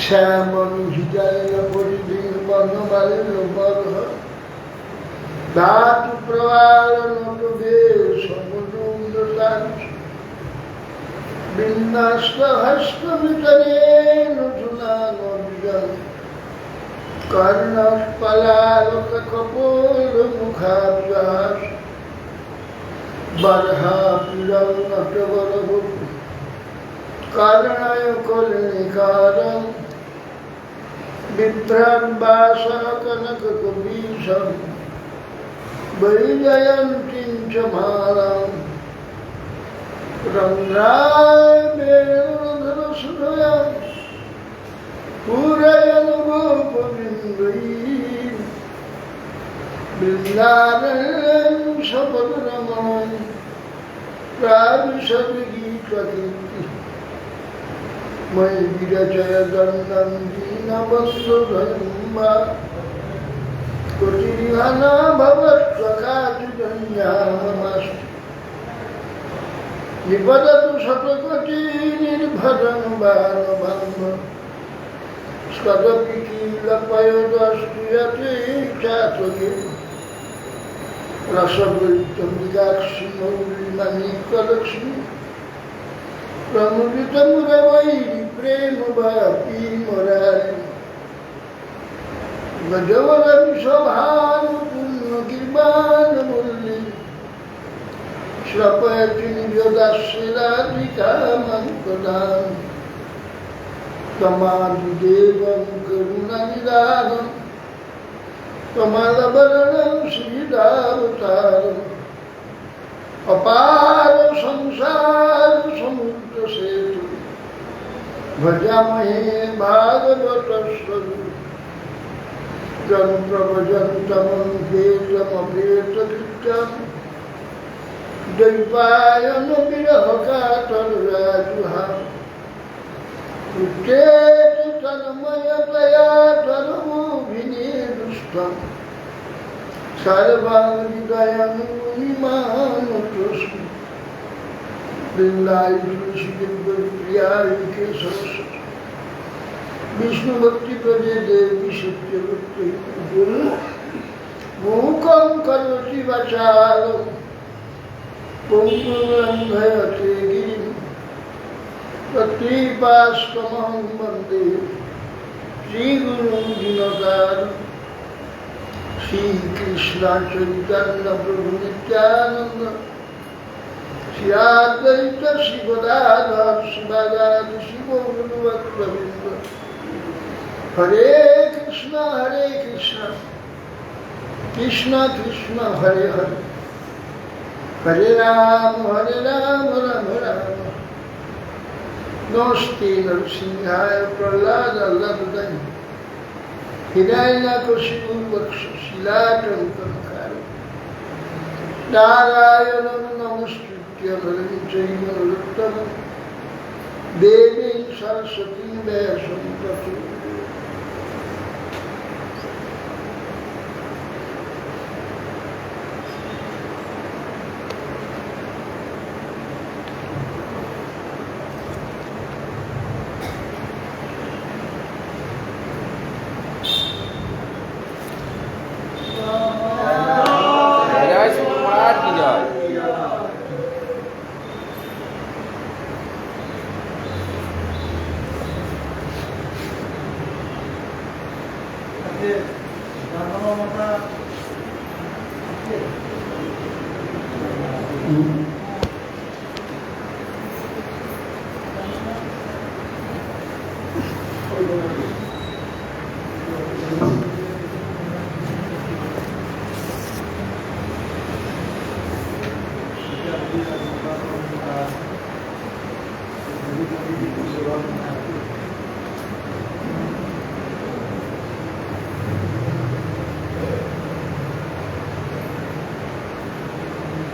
শ্যামহিতায় পরিধীর বনমাল্য বর্ষ ধাতু প্রবাল নটবে সমুদ্র বিন্যাস্ত হস্তমিতরে নতুনা নর্জন কর্ণস্পলালোক কপোল মুখাভ্যাস বর্হা পীড়ং নটবরহ কারণায় কর্ণিকারং বিভ্রাম্বাসা কনক কবীশম বৈজয়ন্তীং চ মালাম রন্ধ্রাবেণুধরসুধয়া পূরয়ন গোপবিন্দৈঃ বৃন্দারণ্যং সপদরমণং প্রাবিশতি গীতকীর্তিঃ ময়ি বিরচয় দণ্ডং দীনবন্ধুধন্বা কোটিরিহানা ভবৎস্বকাতুজন্যামমাস্তু নিপদতু শতকোটি নির্ভরং বানবাম্ব স্কদপি কিলপয়োদস্তু যতে চাতকে রসবৈত্যম্বিকাক্ষি মৌলিমানিকলক্ষ্মী প্রমুদিত মুরবৈরি প্রেম বাপি মুরারি গজবর বিশোভান পূর্ণ গির্বাণ মুরলী শ্রপয়তি নিজদাসিরাধিকামন্তদান তমাদিদেবং করুণানিদানম কমলবরণং শ্রীদাবতারম অপার সংসার সমুদ্র সেতু ভজামহে ভাগবত স্বরূপ যন্ত্রভজন্তমভেদমভেদকৃত্যম দ্বৈপায়ন বিরহ কাতর রাজুহা উচ্চেত তন্ময়তয়া তনুভিনিদুষ্টম সর্বাহৃদয়ং মুনিমানতোস্মি বৃন্দায় তুলসীদেব্যপ্রিয়ায় কেশবসতি বিষ্ণু ভক্তি প্রদে দেবী সত্য ভক্তি মূকং করোতি বাচালং পঙ্গুলঙ্ঘয়তে গিরিম প্রতিপাস্তমহং বন্দে শ্রীগুরুং দীনতারং শ্রীকৃষ্ণ চৈতন্য প্রভু নিত্যানন্দ শ্রী অদ্বৈত শ্রী গদাধর শিবাদাদি শিবগুরুভক্তবৃন্দ হরে কৃষ্ণ কৃষ্ণ কৃষ্ণ হরে হরে হরে রাম রাম রাম নমস্তে নরসিংহায় প্রহ্লাদ আল্লাদুদায় হিরণ্যকশিপুর বক্ষশিলাটঙ্কনকারী নারায়ণং নমস্কৃত্য নরং চৈব নরোত্তমং দেবীং সরস্বতীং ব্যাসং ততো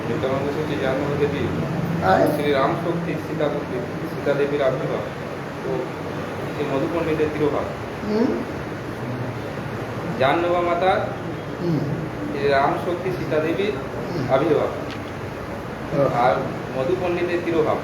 নিত্যানন্দ সত্যি জাহ্নবী দেবী আর শ্রী রাম শক্তি সীতা দেবীর আবির্ভাব ও শ্রী মধু পণ্ডিতের তিরোভাব। হুম, জাহ্নবা মাতা হুম, শ্রী রাম শক্তি সীতা দেবীর হুম। আবির্ভাব আর মধু পণ্ডিতের তিরোভাব।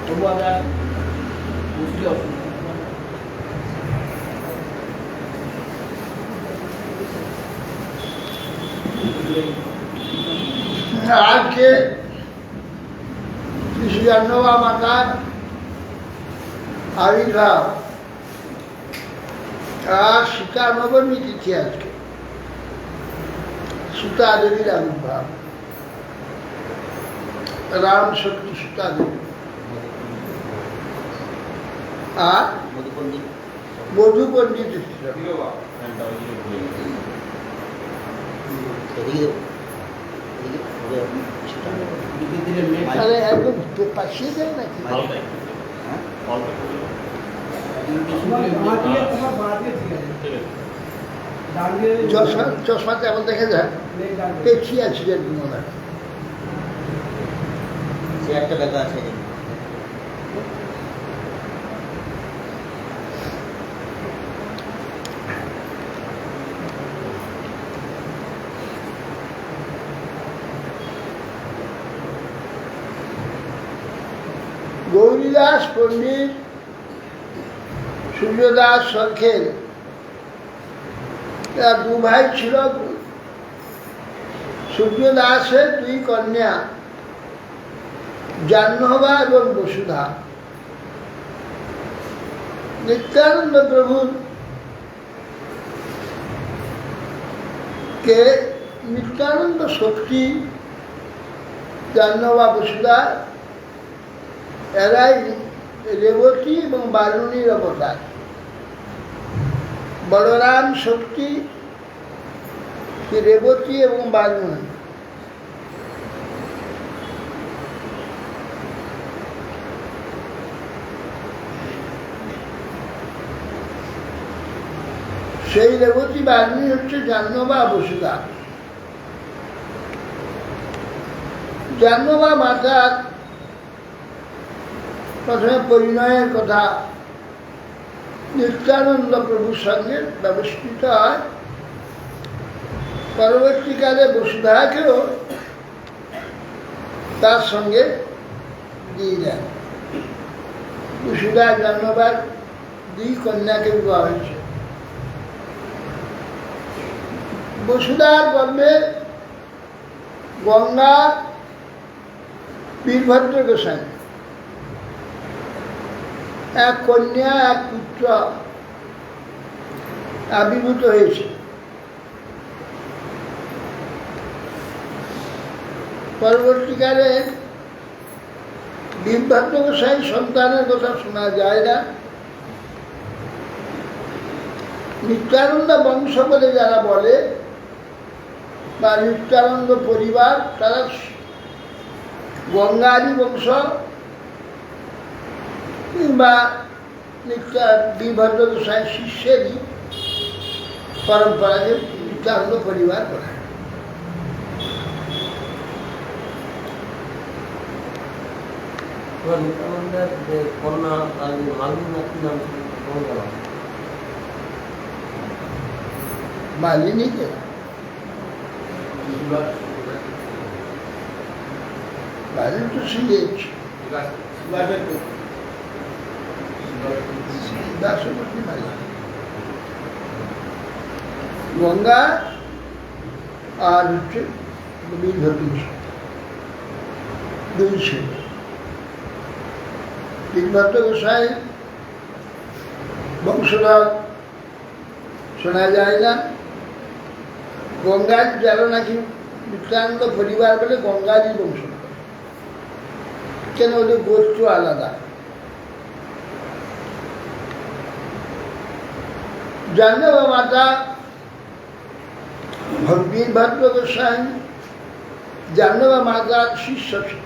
তবু আমরা বুঝতে অসুবিধা আজকে শ্রী জাহ্নবা মাতার আবির্ভাব আর সীতা নবমী তিথি আজকে সীতা দেবীর আবির্ভাব রাম শক্তি সীতা দেবী আর মধু পণ্ডিত তিরোভাব আরে একদম পাঠিয়ে দেন নাকি চশমা তেমন দেখা যায় পেছিয়ে আছিলেন মনে হয় একটা ব্যথা আছে গৌরীদাস পণ্ডিত সূর্যদাস সরখেল এরা দু ভাই ছিল। সূর্যদাসের দুই কন্যা জাহ্নবা এবং বসুধা। নিত্যানন্দ প্রভুর কে নিত্যানন্দ শক্তি জাহ্নবা বসুধা এরাই রেবতী এবং বারুণীর অবতার। বলরাম শক্তি রেবতী এবং বারুণী। সেই রেবতী বারুণী হচ্ছে জাহ্নবা বসুধা। জাহ্নবা মাতার প্রথমে পরিণয়ের কথা নিত্যানন্দ প্রভুর সঙ্গে ব্যবস্থিত হয়। পরবর্তীকালে বসুধাকেও তার সঙ্গে দিয়ে দেন। বসুধা জাহ্নবার দুই কন্যাকে বিবাহ হয়েছে। বসুধার গর্ভে গঙ্গা বীরভদ্র গোসাই, এক কন্যা এক পুত্র আবির্ভূত হয়েছে। পরবর্তীকালে বীরভদ্র গোসাই সন্তানের কথা শোনা যায় না। নিত্যানন্দ বংশ বলে যারা বলে বা নিত্যানন্দ পরিবার, তারা গঙ্গারী বংশ কিংবা বীরভদ্র গোসাই শিষ্যেরই পরম্পরাকে নিত্যানন্দ পরিবার বলে। নিত্যানন্দের যে কন্যা মালিনী কি নাম ছিল? মালিনীকে মালিনী তো শিখেছে দাসপতি মালিনী। গঙ্গা আর হচ্ছে বীরভদ্র দুই ছেলে। বীরভদ্র গোসাই বংশধর শোনা যায় না? গঙ্গাজি যারা নাকি নিত্যানন্দ পরিবার বলে গঙ্গাজি বংশ, কেন ওদের গোত্র আলাদা। জাহ্নবা মাতা বীরভদ্র গোস্বামী জাহ্নবা মাতার শিষ্য ছিল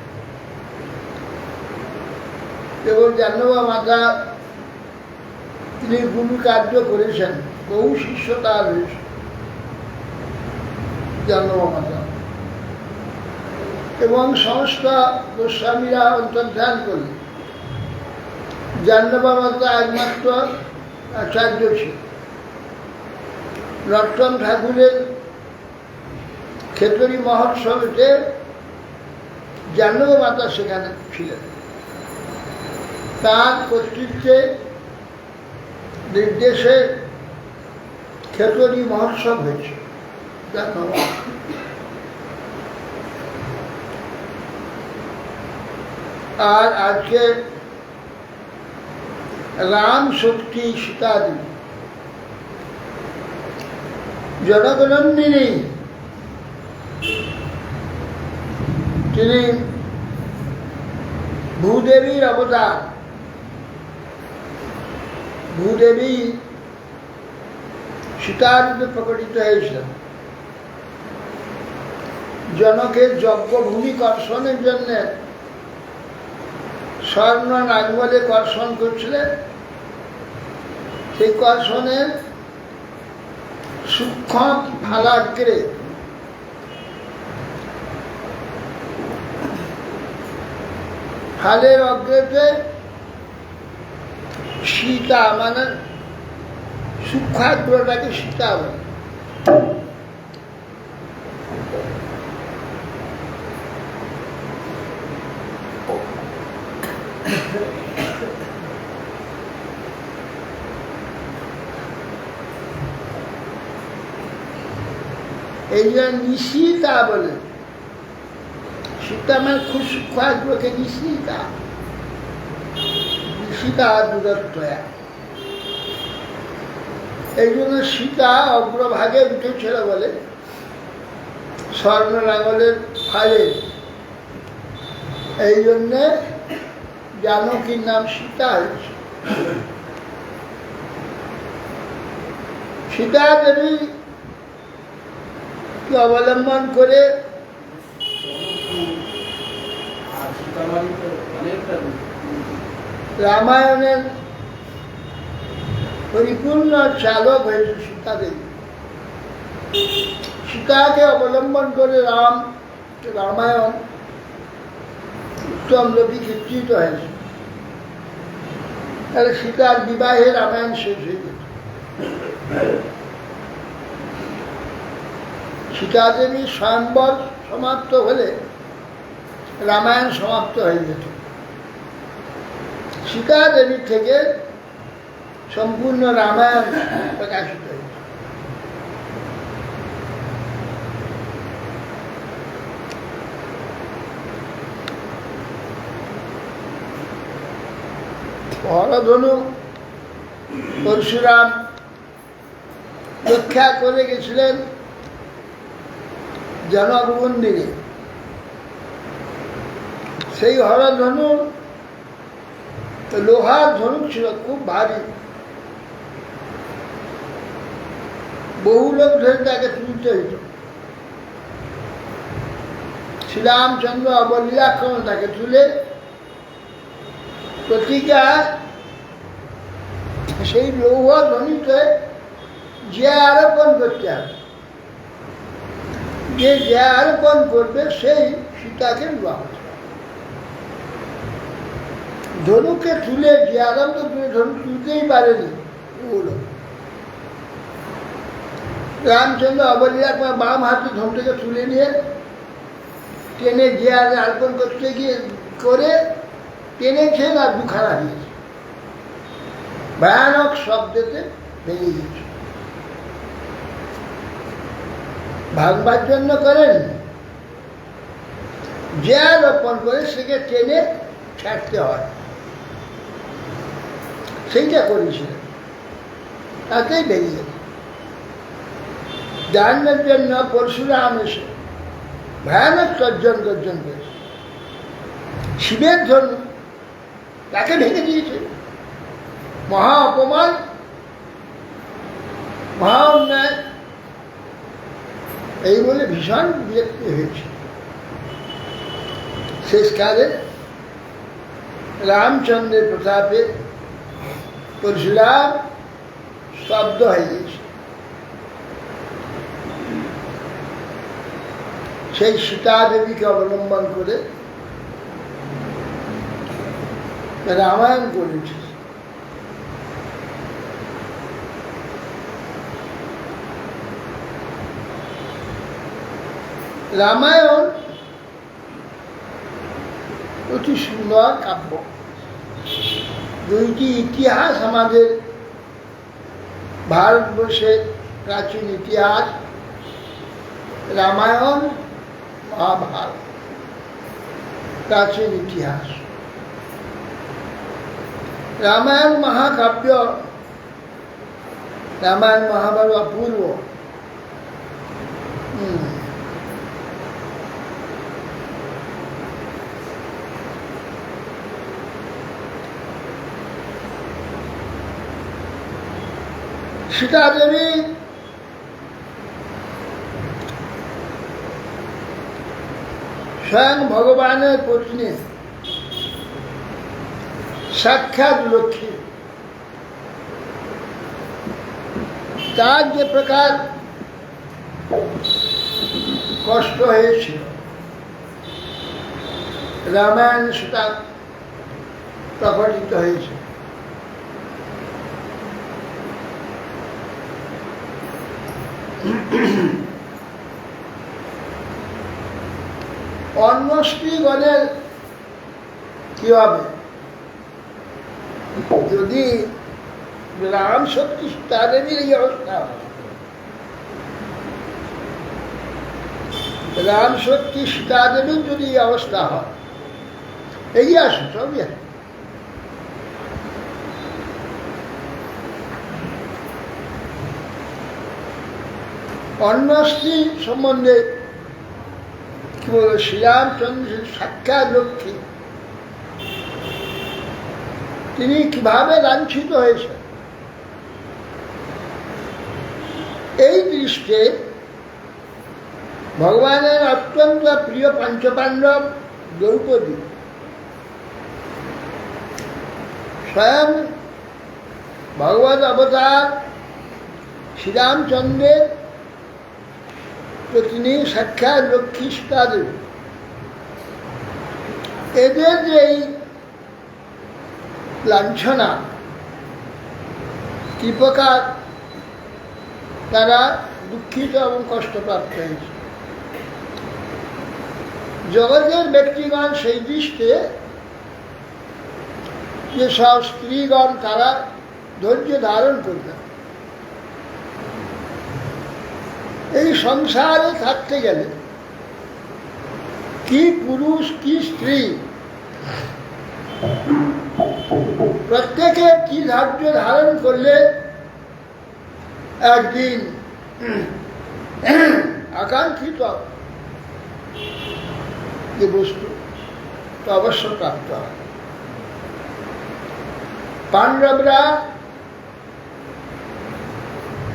এবং জাহ্নবা মাতা তিনি গুরু কার্য করেছেন, বহু শিষ্য তার রয়েছে জাহ্নবা মাতা, এবং সমস্ত গোস্বামীরা অন্তর্ধান করলেন। জাহ্নবা মাতা একমাত্র আচার্য ছিল। নরোত্তম ঠাকুরের ক্ষেত্রী মহোৎসবেতে জাহ্নবা মাতা সেখানে ছিলেন। তার কর্তৃত্বে নির্দেশে ক্ষেত্রী মহোৎসব হয়েছে। আর আজকে রাম শক্তি সীতা দেবী জনগণন্দিনী, তিনি ভূদেবীর অবতার। ভূদেবী সীতার রূপে প্রকটিত হয়েছিলেন। জনকের যজ্ঞভূমি কর্ষণের জন্য স্বর্ণ নাঙ্গলে কর্ষণ করছিলেন। সেই কর্ষণের সূক্ষ্ম ফালাগ্রে ফালের অগ্রেতে সীতা, মানে সূক্ষ্মাগ্রটাকে সীতা বলে। এই জন্য নিশীতা বলে। সীতা মানে খুব সূক্ষ্মাগ্রকে নিশীতা, নিশীতা দূরত্ব। এই জন্য সীতা অগ্রভাগে উঠেছিল বলে স্বর্ণ লাঙ্গলের ফালে। এই জন্যে জানকীর নাম সীতা হয়েছে। সীতা দেবী অবলম্বন করে রামায়ণের পরিপূর্ণ চালক হয়েছে সীতা দেবী। সীতাকে অবলম্বন করে রামায়ণ উত্তম রূপে চিত্রিত হয়েছে। তাহলে সীতার বিবাহে রামায়ণ শেষ হয়ে গেছে। সীতা দেবীর স্বয়ম্বর সমাপ্ত হলে রামায়ণ সমাপ্ত হয়ে যেত। সীতা দেবীর থেকে সম্পূর্ণ রামায়ণ প্রকাশিত হয়েছে। হরধনু পরশুরাম রক্ষা করে গেছিলেন জনগণন্দিনী। সেই হরধনু লোহার ধনুক ছিল, খুব ভারী। বহু লোক ধরে তাকে তুলতে হইত। শ্রীরামচন্দ্র অবলীলাক্রমে তাকে তুলে প্রতিজ্ঞা সেই লৌহ ধনুতে যে আরোপণ করতে হবে, যে আরোপণ করবে সেই সীতাকে বিবাহ। ধনুকে তুলে যে আরাম তো ধনু তুলতেই পারেনি ওগুলো। রামচন্দ্র অবলীলা বাম হাতে ধনুটাকে তুলে নিয়ে টেনে যে আর্পণ করতে গিয়ে করে টেনেছেন আর দুখানা দিয়েছে। ভয়ানক শব্দতে ভেঙে গেছে। ভাঙবার জন্য করেন, যে আরোপণ করে সেকে টেনে ছাড়তে হয়, সেইটা করেছিলেন, তাতেই ভেঙে গেছে। দানের জন্য পরশুরাম এসে ভয়ানক গর্জন করেছে। শিবের ধর্ম তাকে ভেঙে দিয়েছে, মহা অপমান, মহা অন্যায়, এই বলে ভীষণ বিরক্তি হয়েছে। শেষকালে রামচন্দ্রের প্রতাপে পরশুরাম স্তব্ধ হয়ে গেছে। সেই সীতা দেবীকে অবলম্বন করে রামায়ণ করেছে। রামায়ণ অতি সুন্দর কাব্য। দুইটি ইতিহাস আমাদের ভারতবর্ষের প্রাচীন ইতিহাস, রামায়ণ, মহাভারত প্রাচীন ইতিহাস। রামায়ণ মহাকাব্য, রামায়ণ মহাভারত অপূর্ব। সীতা দেবী স্বয়ং ভগবানের পত্নী, সাক্ষাৎ লক্ষ্মী। তার যে প্রকার কষ্ট হয়েছিল রামায়ণ সেটা প্রকটিত হয়েছে। অন্য স্ত্রীগণের কি হবে যদি রাম সত্যি তাদের এই অবস্থা হয়? রাম সত্যি সীতা দেবীর যদি এই অবস্থা হয়, এগিয়ে আসুন সবই আসুন। অন্য স্ত্রী সম্বন্ধে কি বলবো, শ্রীরামচন্দ্রের সাক্ষাৎ লক্ষ্মী, তিনি কিভাবে লাঞ্ছিত হয়েছে এই দৃষ্টে ভগবানের অত্যন্ত প্রিয় পঞ্চপাণ্ডব দ্রৌপদী স্বয়ং ভগবত অবতার শ্রীরামচন্দ্রের পত্নী সাক্ষাৎ লক্ষ্মী সীতা দেবী, এদের যে এই লাঞ্ছনা, কি প্রকার তারা দুঃখিত এবং কষ্টপ্রাপ্ত হয়েছে, জগতের ব্যক্তিগণ সেই দৃষ্টে যে সব স্ত্রীগণ তারা ধৈর্য ধারণ করবেন। এই সংসারে থাকতে গেলে কি পুরুষ কি স্ত্রী প্রত্যেকে কি ধৈর্য ধারণ করলে একদিন আকাঙ্ক্ষিত যে বস্তু তো অবশ্য প্রাপ্ত হয়।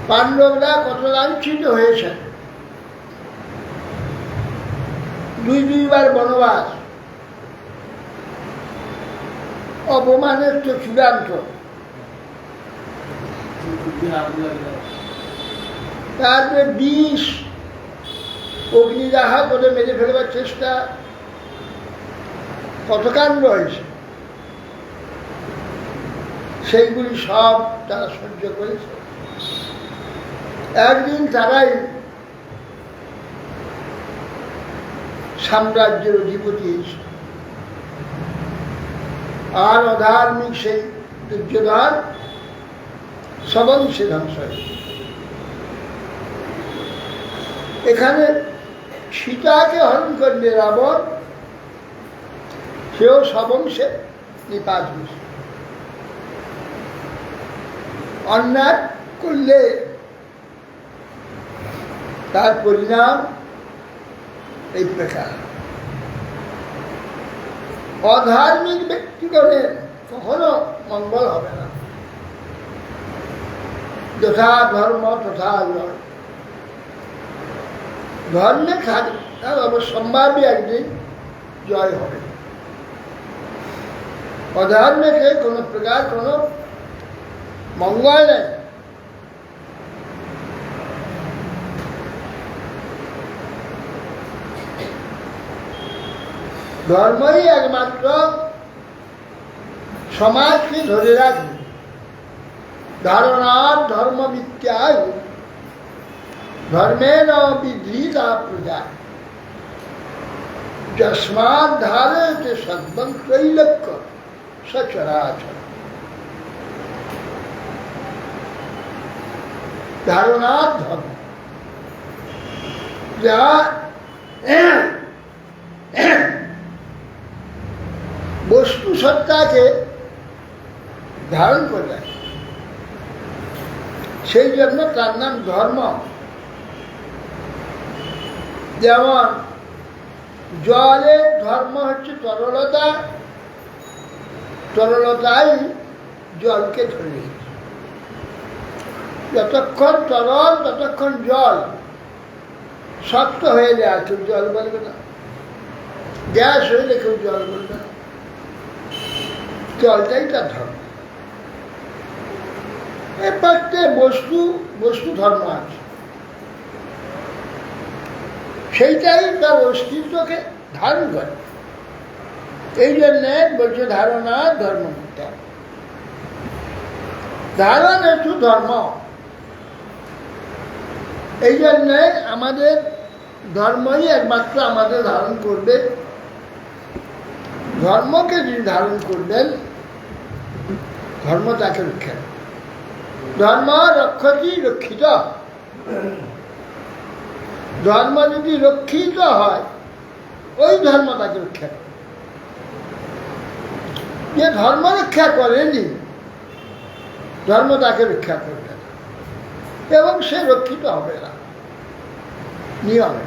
পাণ্ডবরা কত লাঞ্ছিত হয়েছে, দুইবার বনবাস, অপমানের তো চূড়ান্ত, তারপরে বিষ অগ্নিদাহ করে মেরে ফেলবার চেষ্টা, কত কাণ্ড হয়েছে, সেইগুলি সব তারা সহ্য করেছে। একদিন তারাই সাম্রাজ্যের অধিপতি হয়েছে, আর অধার্মিক সেই দুর্যোধন সবংশে ধ্বংস হয়েছে। এখানে সীতাকে হরণ করলে রাবণ, সেও সবংশে নিপাত হয়েছে। অন্যায় করলে তার পরিণাম এই প্রকার। অধার্মিক ব্যক্তিগণের কখনো মঙ্গল হবে না। যথা ধর্ম তথা জয়। ধর্মে তার অবশ্যম্ভাবী একদিন জয় হবে। অধর্মেতে কোনো প্রকার কোনো মঙ্গল নেই। ধর্মই একমাত্র সমাজকে ধরে রাখবে। ধারণার ধর্মবিদ্যায় ধর্মেণ বিধৃতা প্রজা যস্মাৎ ধারয়তে সর্বং ত্রৈলোক্য সচরাচর। ধারণার ধর্ম যা বস্তু সত্তাকে ধারণ করে, সেই জন্য তার নাম ধর্ম। যেমন জলের ধর্ম হচ্ছে তরলতা, তরলতাই জলকে ধরে রেখেছে। যতক্ষণ তরল ততক্ষণ জল, শক্ত হয়ে যায় কেউ জল বলবে না, গ্যাস হইলে কেউ জল বলবে না। জলটাই তার ধর্ম। প্রত্যেক বস্তু ধর্ম আছে, সেইটাই তার অস্তিত্বকে ধারণ করে। এই জন্যে বলছে ধারণা ধর্ম। ধারণ একটু ধর্ম। এই জন্যে আমাদের ধর্মই একমাত্র আমাদের ধারণ করবে। ধর্মকে যিনি ধারণ করবেন, ধর্ম তাকে রক্ষা করবে। ধর্ম রক্ষতি রক্ষিত। ধর্ম যদি রক্ষিত হয়, ওই ধর্ম তাকে রক্ষা করে। যে ধর্ম রক্ষা করেনি, ধর্ম তাকে রক্ষা করবে না, এবং সে রক্ষিত হবে না নিয়মে।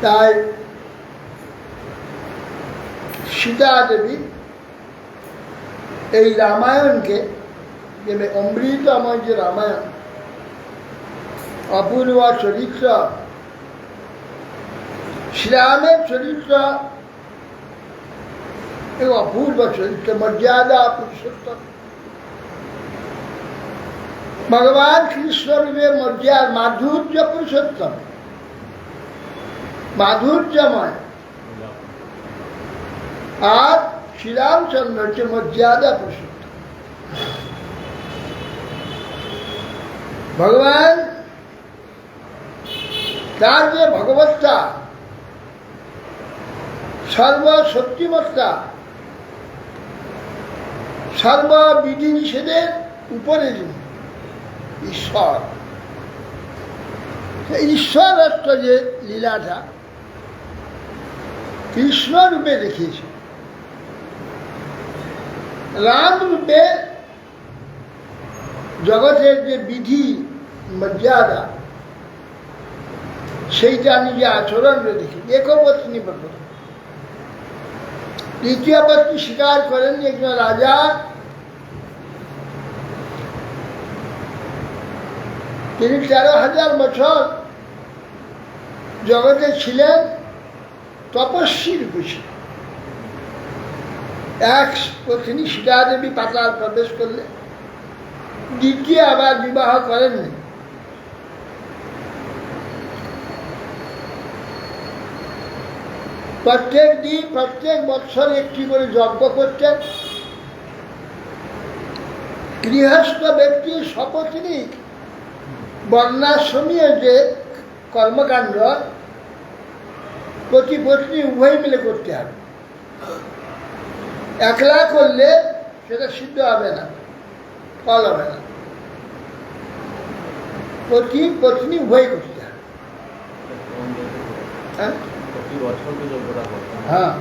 তাই সীতা দেবী এই রামায়ণকে, যে অমৃতময় যে রামায়ণ, অপূর্ব চরিত্র, শ্রীরামের চরিত্র এবং অপূর্ব চরিত্র, মর্যাদা পুরুষোত্তম ভগবান কৃষ্ণরূপে মর্যাদা, মাধুর্য পুরুষোত্তম, মাধুর্যময়। আর শ্রীরামচন্দ্র হচ্ছে মর্যাদা পুরুষোত্তম। ভগবান তার যে ভগবত্তা, সর্বশক্তিমত্তা, সর্ববিধি নিষেধের উপরে ঈশ্বর, ঈশ্বরত্ব যে লীলাটা কৃষ্ণ রূপে দেখিয়েছে, রাম রূপে জগতের যে বিধি মর্যাদা, সেইটা নিজে আচরণে দেখি। একপত্নী ব্রত, দ্বিতীয় পত্নী স্বীকার করেননি। একজন রাজা তিনি 13,000 বছর জগতে ছিলেন, তপস্বী রূপে ছিলেন। এক পত্নী সীতা দেবী পাতাল প্রবেশ করলে, দ্বিতীয় আবার বিবাহ করেননি। প্রত্যেক দিন, প্রত্যেক বছর একটি করে যজ্ঞ করতেন। গৃহস্থ ব্যক্তি সপত্নী বর্ণাশ্রমীয় যে কর্মকাণ্ড, প্রতি পত্নী উভয় মিলে করতে হবে। একলা করলে সেটা সিদ্ধ হবে না, ফল হবে না। প্রতি পত্নী উভয় করতে হবে। হ্যাঁ, হ্যাঁ,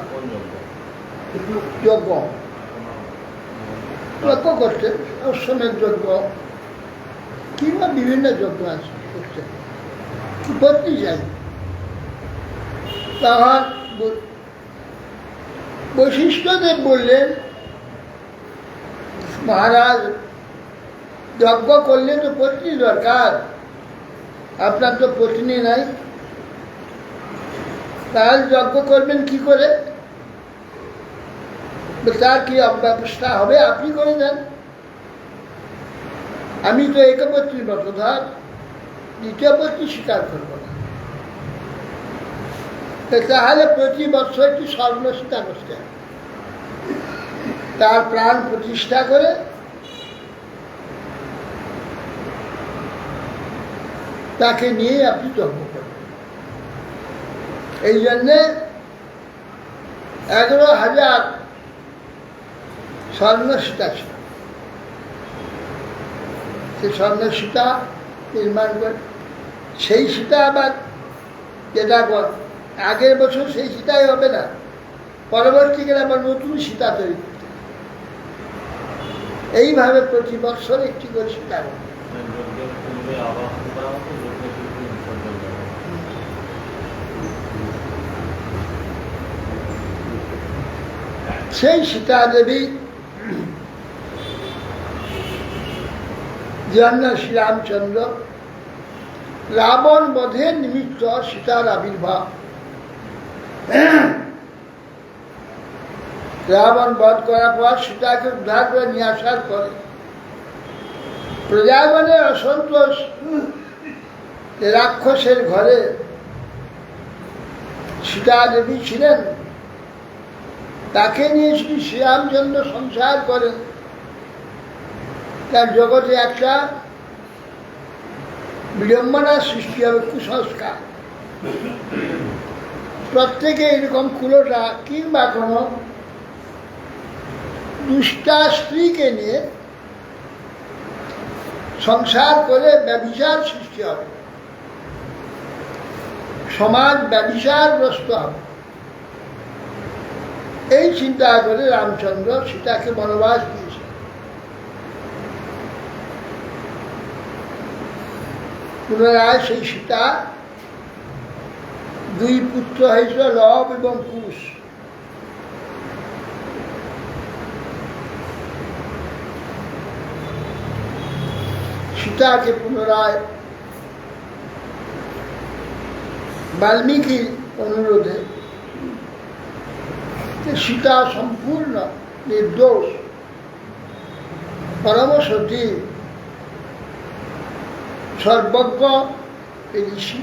যজ্ঞ যজ্ঞ করতেন, অশ্বমেধ যজ্ঞ, কিংবা বিভিন্ন যজ্ঞ আছে করতে পত্নী চাই। তখন বৈশিষ্ট্যদেব বললেন, মহারাজ যজ্ঞ করলে তো পত্নী দরকার, আপনার তো পত্নী নাই, তাহলে যজ্ঞ করবেন কি করে? তার কি ব্যবস্থা হবে, আপনি করে দেন। আমি তো একপত্নী ব্রতধার, দ্বিতীয় পত্নী স্বীকার করব না। তাহলে প্রতি বছর একটি স্বর্ণসীতা করতে হবে, তার প্রাণ প্রতিষ্ঠা করে তাকে নিয়ে আপনি যজ্ঞ করবেন। এই জন্যে 11,000 স্বর্ণসীতা ছিল। সে স্বর্ণসীতা নির্মাণ করে, সেই সীতা আবার যেটা আগের বছর সেই সীতাই হবে না, পরবর্তীকালে আবার নতুন সীতা তৈরি করতে হবে। এইভাবে প্রতি বছর একটি করে সীতা হবে। সেই সীতা দেবী জন্য শ্রীরামচন্দ্র রাবণ বধের নিমিত্ত সীতার আবির্ভাব। রাবণ বধ করার পর সীতাকে উদ্ধার করে নিয়ে আসার পরে প্রজাগণের অসন্তোষ, রাক্ষসের ঘরে সীতা দেবী ছিলেন, তাকে নিয়ে শ্রী শ্রীরামচন্দ্র সংসার করেন। তার জগতে একটা বিড়ম্বনার সৃষ্টি হবে, কুসংস্কার। প্রত্যেকে এরকম কুলোটা কিংবা কোনো দুষ্টা স্ত্রীকে নিয়ে সংসার করে ব্যভিচার সৃষ্টি হবে, সমাজ ব্যভিচারগ্রস্ত হবে। এই চিন্তা করে রামচন্দ্র সীতাকে বনবাস দিয়েছে। পুনরায় সেই সীতা 2 পুত্র হয়েছিল, লব এবং কুশ। সীতাকে পুনরায় বাল্মীকির অনুরোধে, সীতা সম্পূর্ণ নির্দোষ, পরম সতী, সর্বজ্ঞ ঋষি।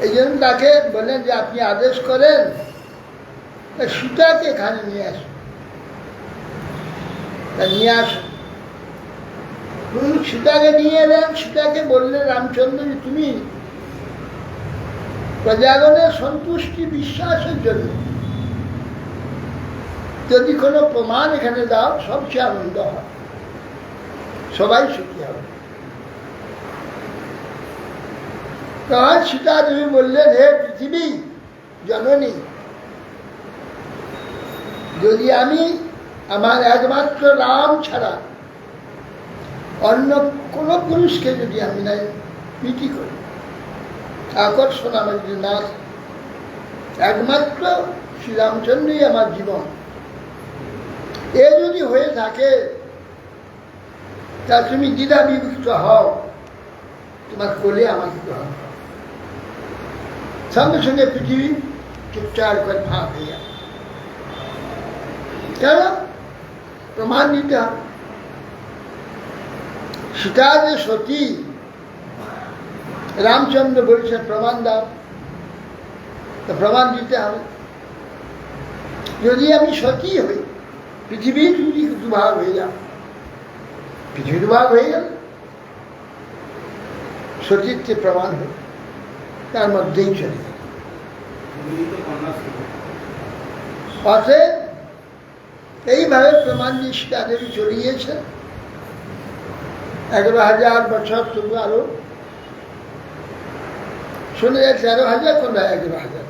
এই জন্য তাকে বলেন যে আপনি আদেশ করেন সীতাকে এখানে নিয়ে আসুন। নিয়ে আসুন, সীতাকে নিয়ে এলেন। সীতাকে বললেন রামচন্দ্র যে তুমি প্রজাগণের সন্তুষ্টি বিশ্বাসের জন্য যদি কোনো প্রমাণ এখানে দাও, সবচেয়ে আনন্দ হয়, সবাই সুখী হবে। তখন সীতা দেবী বললেন, হে পৃথিবী জননী, যদি আমি আমার একমাত্র রাম ছাড়া অন্য কোনো পুরুষকে যদি আমি নাই প্রীতি করি, আকর্ষণ আমার যদি না, একমাত্র শ্রীরামচন্দ্রই আমার জীবন, এ যদি হয়ে থাকে, তা তুমি দ্বিধা বিভক্ত হও, তোমার কোলে আমাকে গ্রহণ করো। সঙ্গে সঙ্গে পৃথিবী চুপচার করে ফাঁক হয়ে যাবে। কেন? প্রমাণ দিতে হবে। সীতা যে সতী, রামচন্দ্র বলছেন প্রমাণ দাও, তো প্রমাণ দিতে হবে। যদি আমি সতী হই, পৃথিবী যদি দুভাগ হয়ে যাবে, পৃথিবী দুভাগ হয়ে গেল, সতীত্বের প্রমাণ হবে, তার মধ্যেই চলে যাবে। অতএব এইভাবে প্রমাণ দিয়ে সীতা দেবী চলে গিয়েছেন। 11,000 বছর, তবু আরো শোনা যায় 13,000, কোন 11,000।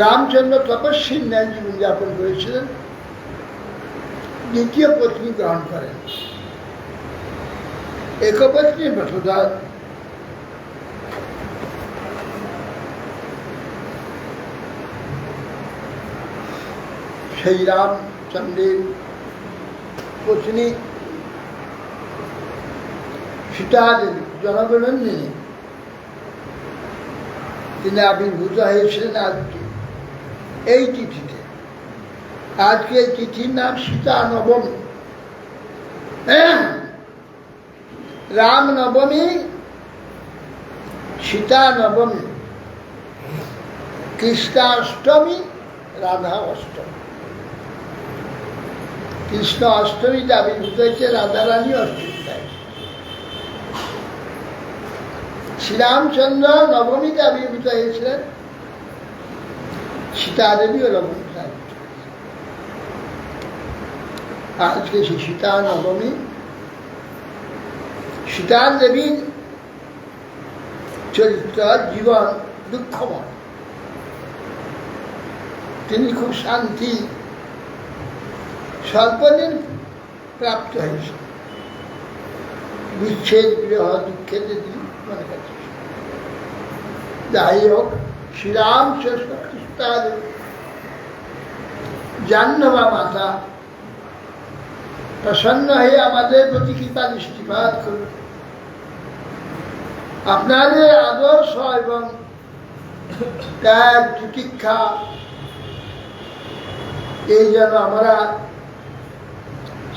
রামচন্দ্র তপস্বীর ন্যায় জীবনযাপন করেছিলেন, দ্বিতীয় পত্নী গ্রহণ করেন। একপত্নী বসুধা সেই রামচন্দ্রের পত্নী সীতা দেবী জনগণন্দিনী তিনি আবির্ভূত হয়েছিলেন আজকে এই তিথিতে। আজকে এই তিথির নাম সীতা নবমী। রাম নবমী, সীতা নবমী, কৃষ্ণাষ্টমী, রাধা অষ্টমী। কৃষ্ণ অষ্টমীতে আবির্ভূত হয়েছে, রাধারানী অষ্টমীটায়। শ্রীরামচন্দ্র নবমীতে আবির্ভূত হয়েছিলেন, সীতা দেবীও নবমীতে আবির্ভূত হয়েছে। আজকে সেই সীতা নবমী। সীতা দেবীর চরিত্র, জীবন দুঃখময়। তিনি খুব শান্তি স্বল্পদিন প্রাপ্ত হয়েছে। বিচ্ছেদ বিরহ দুঃখের দিন মনে করছে। যাই হোক, শ্রীরাম কৃষ্ণ জাহ্নবা মাতা প্রসন্ন হয়ে আমাদের প্রতি কৃপা দৃষ্টিপাত করুন। আপনাদের আদর্শ এবং ত্যাগ তিতিক্ষা এই যেন আমরা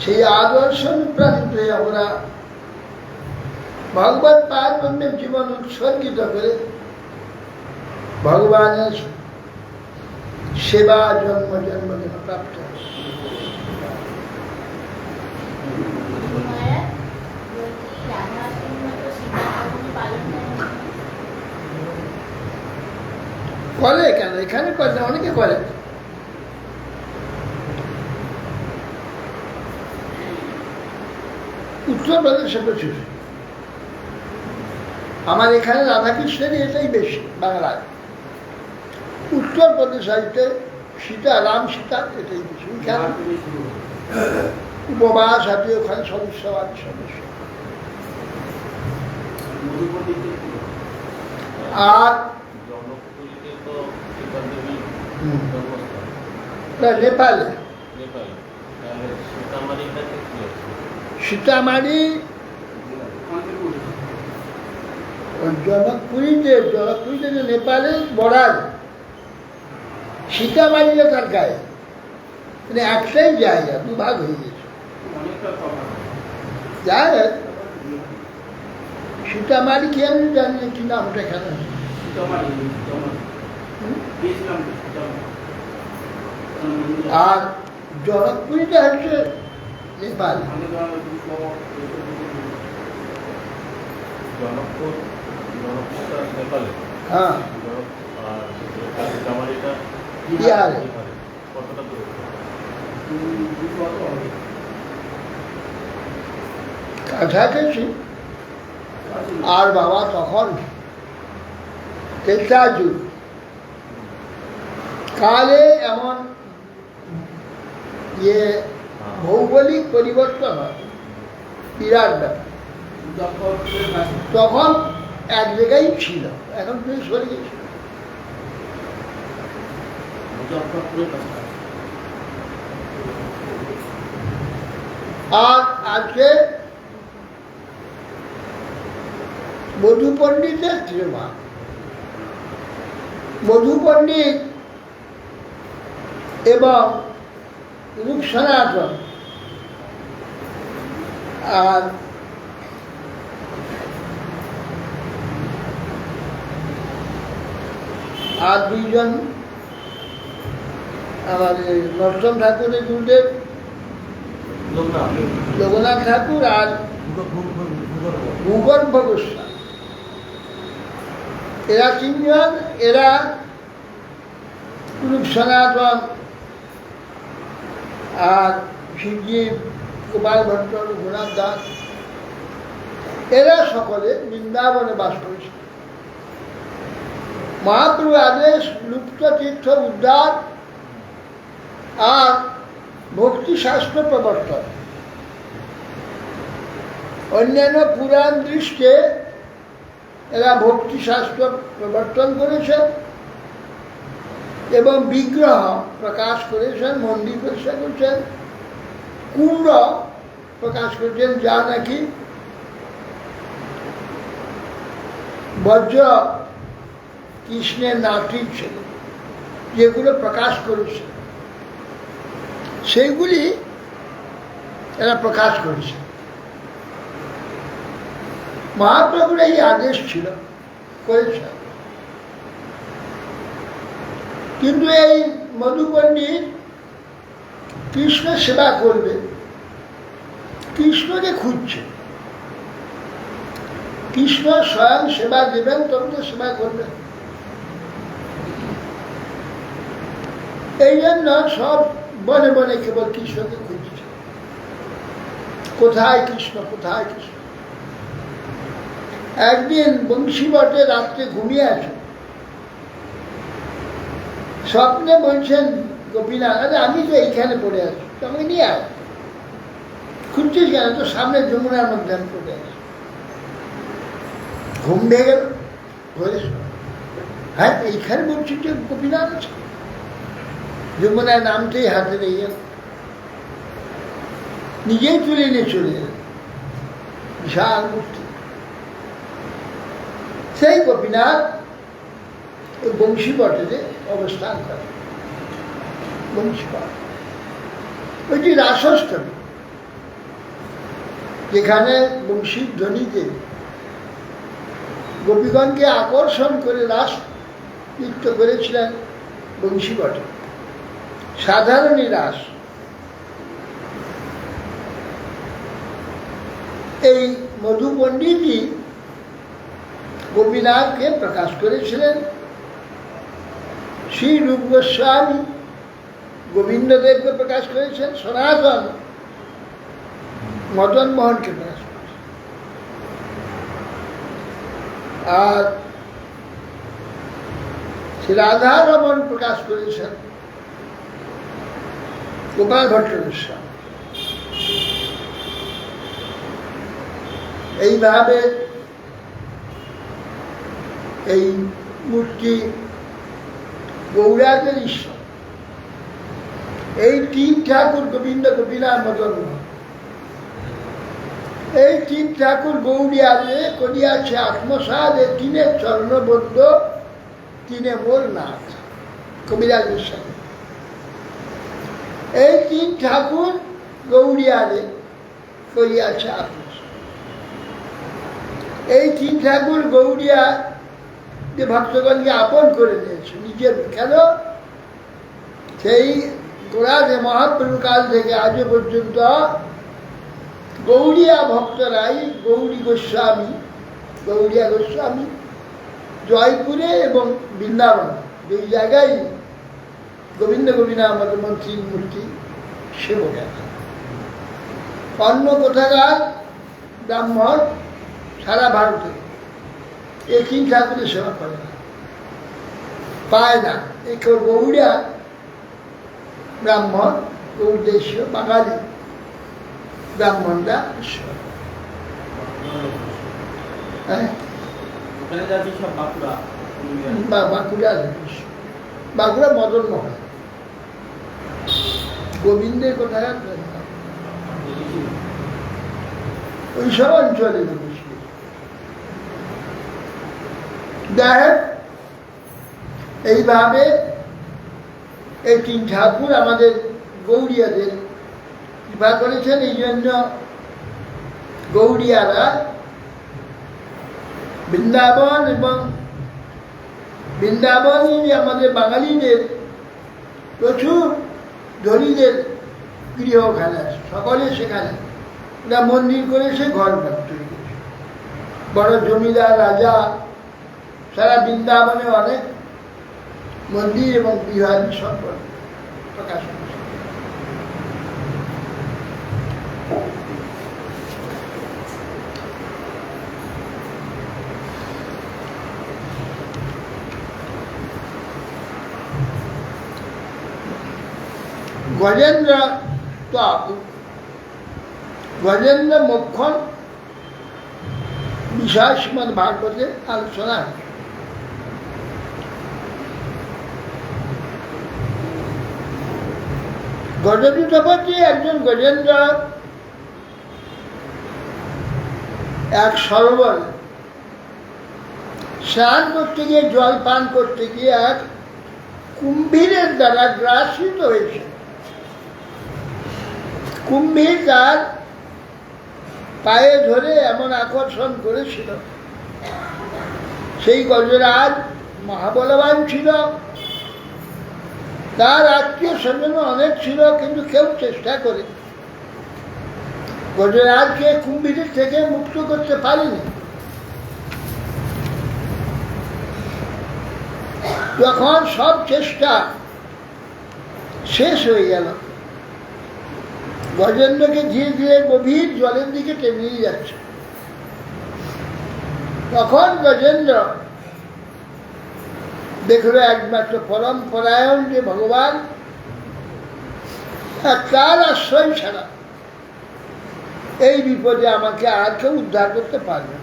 সেই আদর্শ অনুপ্রাণিত হয়ে আমরা ভগবত পারব্রহ্মের জীবন উৎসর্গিত করে ভগবানের সেবা জন্ম জন্ম যেন প্রাপ্ত হয়। করে কেন? এখানে করে না, অনেকে করে। উত্তরপ্রদেশে প্রচুর। আমার এখানে রাধাকৃষ্ণের এটাই বেশি বাংলায়। উত্তরপ্রদেশ হইতে সীতা, রাম সীতা এটাই বেশি। উপবাস আছে ওখানে, সদস্য আছে সদস্য। আর নেপালে সীতামারি, জনকপুরীতে নেপালের বর্ডার, সীতামারিটা তার গায়ে, মানে একটাই জায়গা, দুভাগ হয়ে গেছে। যায় সীতামারি কি আমি জানি কি নামটা কেন। আর জনকপুরীটা হচ্ছে নেপাল। হ্যাঁ, বিহারে। কাছাকাছি। আর বাবা তখন তেসরা যুগ কালে এমন ভৌগোলিক পরিবর্তন হয়, বিরাট ব্যাপার। তখন এক জায়গায় ছিল, এখন তুমি সরে গেছি। আর আজকে মধু পণ্ডিতের ত্রিমা, মধু পণ্ডিত এবং রূপ সনাতন আর দুইজন আমাদের নরসম ঠাকুরের গুরুদেব লোকনাথ ঠাকুর আর ভূগর্ভ গোস্বামী, এরা তিনজন, এরা রূপ সনাতন আর শিবজি, গোপাল ভট্ট, রঘুনাথ দাস, এরা সকলে বৃন্দাবনে বাস করেছে। মহাপ্রভু আদেশ লুপ্ত তীর্থ উদ্ধার আর ভক্তি শাস্ত্র প্রবর্তন। অন্যান্য পুরাণ দৃষ্টে এরা ভক্তিশাস্ত্র প্রবর্তন করেছেন এবং বিগ্রহ প্রকাশ করেছেন, মন্দির প্রতিষ্ঠা করেছেন, কুণ্ড প্রকাশ করেছেন, যা নাকি বজ্র কৃষ্ণের নাতি ছিল, যেগুলো প্রকাশ করেছে সেইগুলি এরা প্রকাশ করেছে। মহাপ্রভুর এই আদেশ ছিল, করেছে। কিন্তু এই মধু পণ্ডিত কৃষ্ণ সেবা করবে, কৃষ্ণকে খুঁজছে। কৃষ্ণ স্বয়ং সেবা দেবেন, তবে তো সেবা করবেন। এই জন্য সব বনে বনে কেবল কৃষ্ণকে খুঁজছে, কোথায় কৃষ্ণ, কোথায় কৃষ্ণ। একদিন বংশীবটে রাত্রে ঘুমিয়ে আছে, স্বপ্নে বলছেন গোপীনাথ, আরে আমি তো এইখানে পড়ে আছি, আমাকে নিয়ে আয়। খুঁজছিস কেন? তো সামনে যমুনার মধ্যে আমি পড়ে আছি। ঘুম ভেঙে গেল, হ্যাঁ এইখানে বলছি যে গোপীনাথ আছে। যমুনার নামতেই হাতে নিয়ে গেল, নিজেই তুলে নিয়ে চলে গেল। বিশাল মূর্তি। সেই গোপীনাথ বংশীবটে অবস্থান করে। বংশীবট ওইটি রাসস্থলী, যেখানে বংশীর ধ্বনিতে গোপীগণকে আকর্ষণ করে রাস নৃত্য করেছিলেন বংশীবটে। সাধারণই রাস। এই মধু পণ্ডিতই গোপীনাথকে প্রকাশ করেছিলেন। শ্রী রূপ গোস্বামী গোবিন্দদেবকে প্রকাশ করেছেন, সনাতন মদন মোহনকে প্রকাশ করেছেন, আর শ্রী রাধারমণ প্রকাশ করেছেন গোপাল ভট্ট গোস্বামী। এইভাবে এই মূর্তি গৌরাঙ্গের ঈশ্বর। এই তিন ঠাকুর গোবিন্দ, গোপীনাথ, মদন মোহন, এই তিন ঠাকুর গৌরিয়ারে করিয়াছে আত্মসাদ, এ তিনে চরণবদ্ধ, তিনে মোর নাথ। কবিরাজ গোস্বামী। এই তিন ঠাকুর গৌরিয়ারে করিয়াছে আত্মসাদ। এই তিন ঠাকুর গৌরিয়া যে ভক্তগণকে আপন করে নিয়েছে নিজের। কেন? সেই গোড়াতে মহাপ্রভু কাল থেকে আজ পর্যন্ত গৌড়িয়া ভক্তরাই গৌরী গোস্বামী, গৌড়িয়া গোস্বামী জয়পুরে এবং বৃন্দাবন দুই জায়গায় গোবিন্দ গোবিনা আমাদের মন্ত্রীর মূর্তি সেবক আছে। অন্য কোথাকার ব্রাহ্মণ সারা ভারতে এই তিন ঠাকুরের সেবা করে না, পায় না। এই কেউ গৌড়িয়া ব্রাহ্মণ, গৌড়দেশীয় বাঙালি ব্রাহ্মণরা ঈশ্বর। হ্যাঁ, বাঁকুড়া মদন মোহন, গোবিন্দের কোথায় ওইসব অঞ্চলে দেখ। এইভাবে এই তিন ঠাকুর আমাদের গৌড়িয়াদের কৃপা করেছেন। এই জন্য গৌড়িয়ারা বৃন্দাবন এবং বৃন্দাবনই আমাদের বাঙালিদের প্রচুর ধনীদের গৃহখানা, সকলে সেখানে ওরা মন্দির করেছে, ঘর তৈরি করেছে। বড় জমিদার রাজা সারা বৃন্দাবনে অনেক মন্দির এবং বিহারী সম্পদ প্রকাশ করেছে। গজেন্দ্র তো গজেন্দ্র মোক্ষণ বিষয় শ্রীমদ্ ভাগবতে আলোচনা হয়। গজপতি একজন গজেন্দ্র এক সরোবর স্নান করতে গিয়ে, জল পান করতে গিয়ে এক কুম্ভীরের দ্বারা গ্রাসিত হয়েছে। কুম্ভীর তার পায়ে ধরে এমন আকর্ষণ করেছিল। সেই গজরাজ মহাবলবান ছিল, তার আত্মীয় স্বজন অনেক ছিল, কিন্তু কেউ চেষ্টা করে গজরাজকে কুম্ভীরের থেকে মুক্ত করতে পারেনি। যখন সব চেষ্টা শেষ হয়ে গেল, গজেন্দ্রকে ধীরে ধীরে গভীর জলের দিকে টেনে নিয়ে যাচ্ছে, তখন গজেন্দ্র দেখলো একমাত্র পরম পরায়ণ যে ভগবান, তার আশ্রয় ছাড়া এই বিপদে আমাকে আর কেউ উদ্ধার করতে পারবে।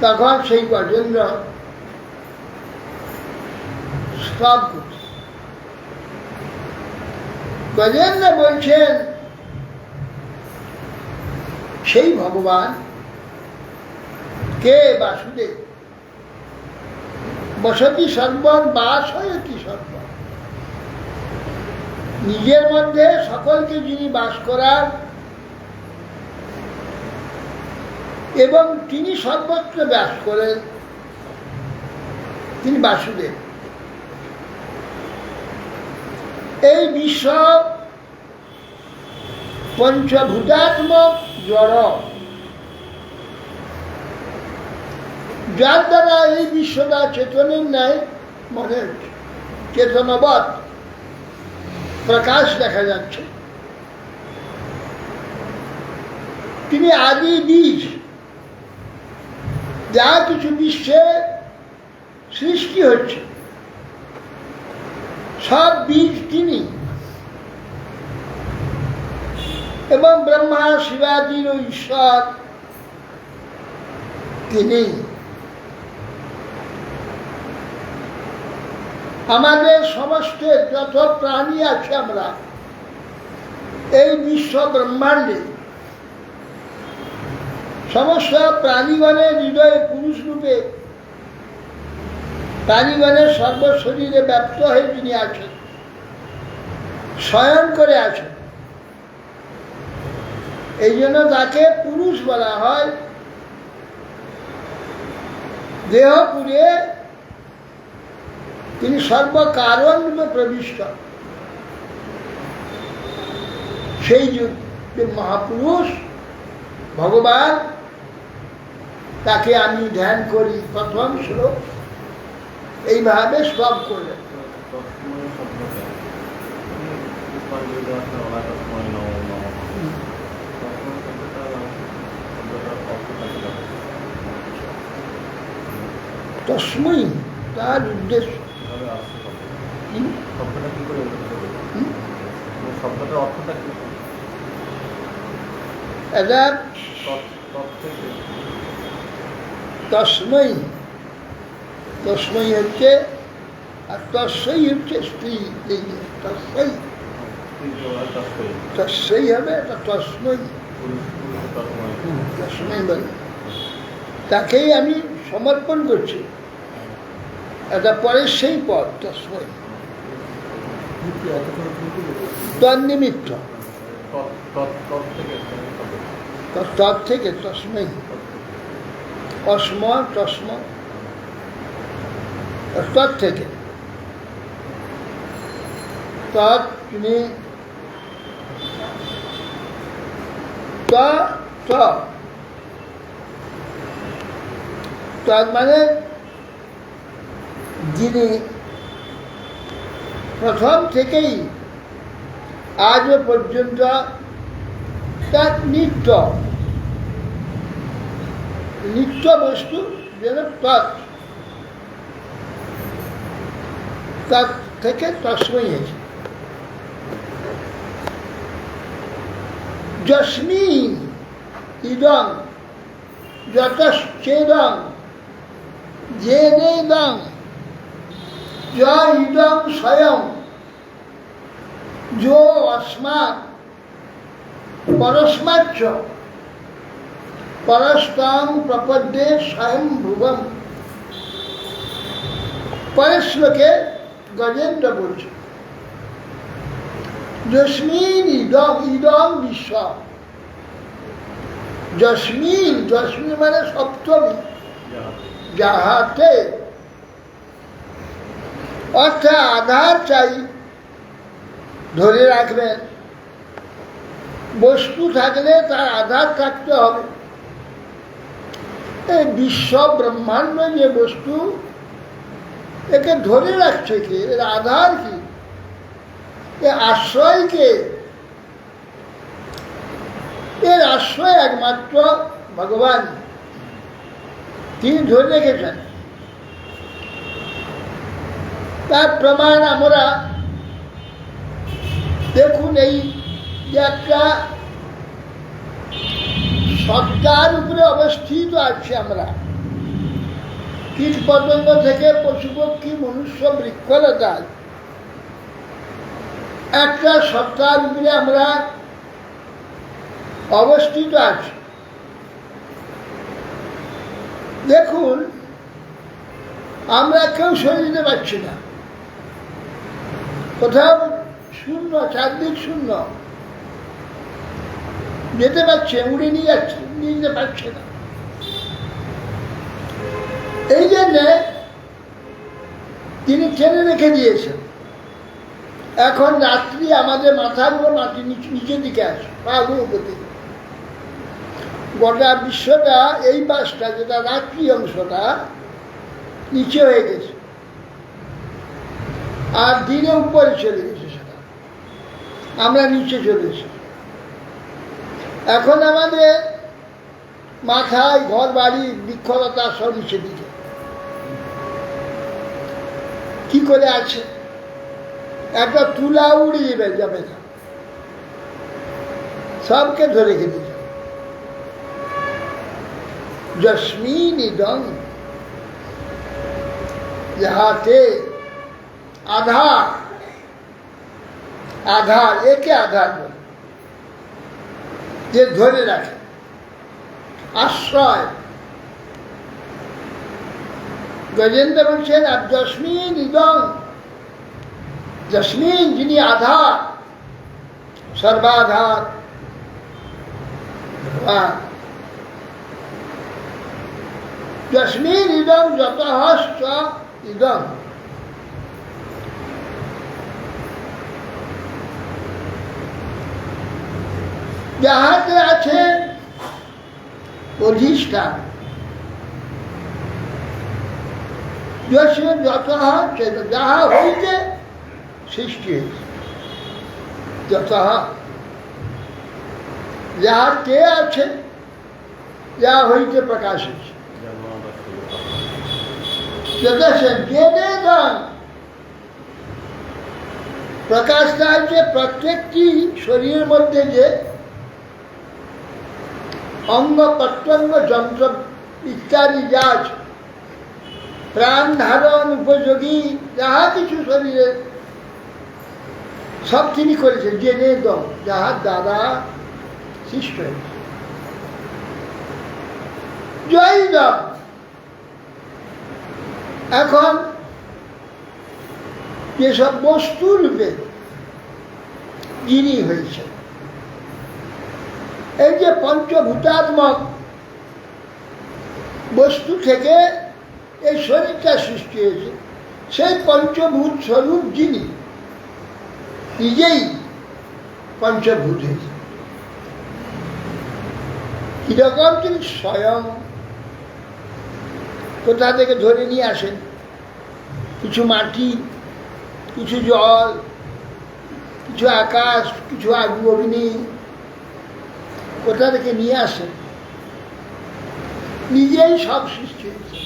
তখন সেই গজেন্দ্র স্তব করছে। গজেন্দ্র বলছেন, সেই ভগবান কে বাসুদেব, বসতি সর্বর বাস হয়তি সর্বর, নিজের মধ্যে সকলকে যিনি বাস করার এবং তিনি সর্বত্র বাস করেন, তিনি বাসুদেব। এই বিশ্ব পঞ্চভূতাত্মক জড়, যার দ্বারা এই বিশ্বটা চেতনের ন্যায় মনে হচ্ছে, চেতনবৎ প্রকাশ দেখা যাচ্ছে। তিনি আদি বীজ, যা কিছু বিশ্বে সৃষ্টি হচ্ছে সব বীজ তিনি, এবং ব্রহ্মা শিবাদির ঈশ্বর তিনি। আমাদের সমস্ত যত প্রাণী আছে আমরা এই বিশ্ব ব্রহ্মাণ্ডে, সমস্ত প্রাণীগণের হৃদয়ে পুরুষ রূপে, প্রাণীগণের সর্বশরীরে ব্যপ্ত হয়ে তিনি আছেন, শয়ন করে আছেন। এই জন্য তাকে পুরুষ বলা হয়। দেহ পুরে তিনি সর্বকারণ রূপে প্রবিষ্ট। সেই যে মহাপুরুষ ভগবান, তাকে আমি ধ্যান করি। প্রথম শ্লোক এইভাবে সব করলেন। তস্মৈ, তার উদ্দেশ্য তস্মৈ, তস্মৈ হচ্ছে, আর তস্যই হচ্ছে স্ত্রী, তস্যই তস্যই হবে, এটা তস্মৈ, তস্মৈ বলে তাকেই আমি সমর্পণ করছি। এটা পরের সেই পদ, তস্মৈ তন্নিমিত্ত, তৎ থেকে তস্মৈ, অস্ম তস্ম, তৎ থেকে তৎ, তিনি তৎ মানে যিনি প্রথম থেকেই আজও পর্যন্ত তার নিত্য নিত্য বস্তু যেন তৎ, তার থেকে তস্মৈ হয়েছে। যস্মিন ইদং যতশ্চেদং যেনেদং য ইদং স্বয়ং যো অস্মাৎ পরস্মাচ্চ পরস্তং প্রপদ্যে স্বয়ংভুবম। পরের শ্লোকে গজেন্দ্র বলছে যস্মিন ইদং ইদং বিশ্ব। যস্মিন যস্মিন মানে সপ্তমী, যাহাতে অর্থাৎ আধার চাই, ধরে রাখবেন। বস্তু থাকলে তার আধার থাকতে হবে। এই বিশ্ব ব্রহ্মাণ্ড যে বস্তু, একে ধরে রাখছে কে? এর আধার কি? এর আশ্রয় কে? এর আশ্রয় একমাত্র ভগবান, তিনি ধরে রেখেছেন। তার প্রমাণ আমরা দেখুন, এই যে একটা সত্তার উপরে অবস্থিত আছে আমরা, কীট পতঙ্গ থেকে পশু পক্ষী মনুষ্য বৃক্ষলতা, একটা সত্তার উপরে আমরা অবস্থিত আছি। দেখুন, আমরা কেউ সরে যেতে পারছি না, কোথাও শূন্য, চারদিক শূন্য, যেতে পারছে, উড়ে নিয়ে যাচ্ছে, নিয়ে যেতে পারছে না। এই জন্যে তিনি টেনে রেখে দিয়েছেন। এখন রাত্রি আমাদের মাথার উপর মাটি নিচের দিকে আসে, পাগুলো উপর দিকে। গোটা বিশ্বটা, এই পাশটা যেটা রাত্রি অংশটা, নিচে হয়ে গেছে, আর দিনে উপরে চলে গেছে সেটা, আমরা নিচে চলে এসেছি। এখন আমাদের মাথায় ঘর বাড়ি বৃক্ষলতা সব নিচে দিকে কি করে আছে, একটা তুলা উড়িয়ে যাবে না, সবকে ধরে রেখে দিয়েছে। যস্মিন ইদং, যাহাতে আধার, আধার একে আধার বলে, যে ধরে রাখে, আশ্রয়। গজেন্দ্র বলছেন আর যস্মিন ইদং, যস্মিন যিনি আধার, সর্বাধার, যস্মিন ইদং যতশ্চ ইদং, যাহাতে আছে অধিষ্ঠান। যত যাহা হইতে সৃষ্টি হয়েছে, যত যাহার কে আছে, যা হইতে প্রকাশ হয়েছে। প্রকাশটা হচ্ছে প্রত্যেকটি শরীরের মধ্যে যে অঙ্গ প্রত্যঙ্গ যন্ত্র ইত্যাদি যা আছে, প্রাণ ধারণ উপযোগী যাহা কিছু শরীরে, সব তিনি করেছেন জেনে দম, যাহার দ্বারা সৃষ্ট হয়েছে। জয় দম। এখন যেসব বস্তু রূপে যিনি হয়েছে, এই যে পঞ্চভূতাত্মক বস্তু থেকে এই শরীরটা সৃষ্টি হয়েছে, সেই পঞ্চভূত স্বরূপ যিনি নিজেই পঞ্চভূত হয়েছে। কিরকম? তিনি স্বয়ং কোথা থেকে ধরে নিয়ে আসেন, কিছু মাটি, কিছু জল, কিছু আকাশ, কিছু অগ্নি, কোথা থেকে নিয়ে আসেন, নিজেই সব সৃষ্টি হয়েছে।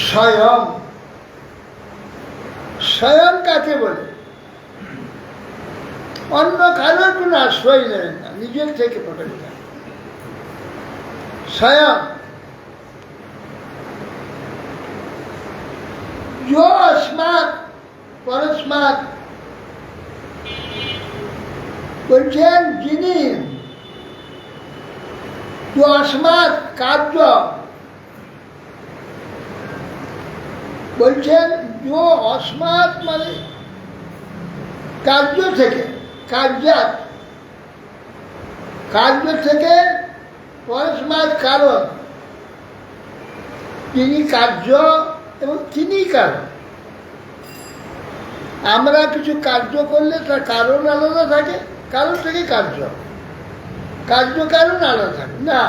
স্বয়ং, স্বয়ং কাকে বলে? অন্য কারোর কোনো আশ্রয় নেবেন না, নিজের থেকে প্রকাশিত হয়। স্বয়ং जो अस्मात् परस्मात् বলছেন যিনি जो अस्मात् কার্য বলছেন जो अस्मात् মানে কার্য থেকে কার্যাত কার্য থেকে পরস্মাৎ কারণ তিনি কার্য এবং তিনি কারণ। আমরা কিছু কার্য করলে তার কারণ আলাদা থাকে, কারণ থেকে কার্য, কার্য কারণ আলাদা থাকে না,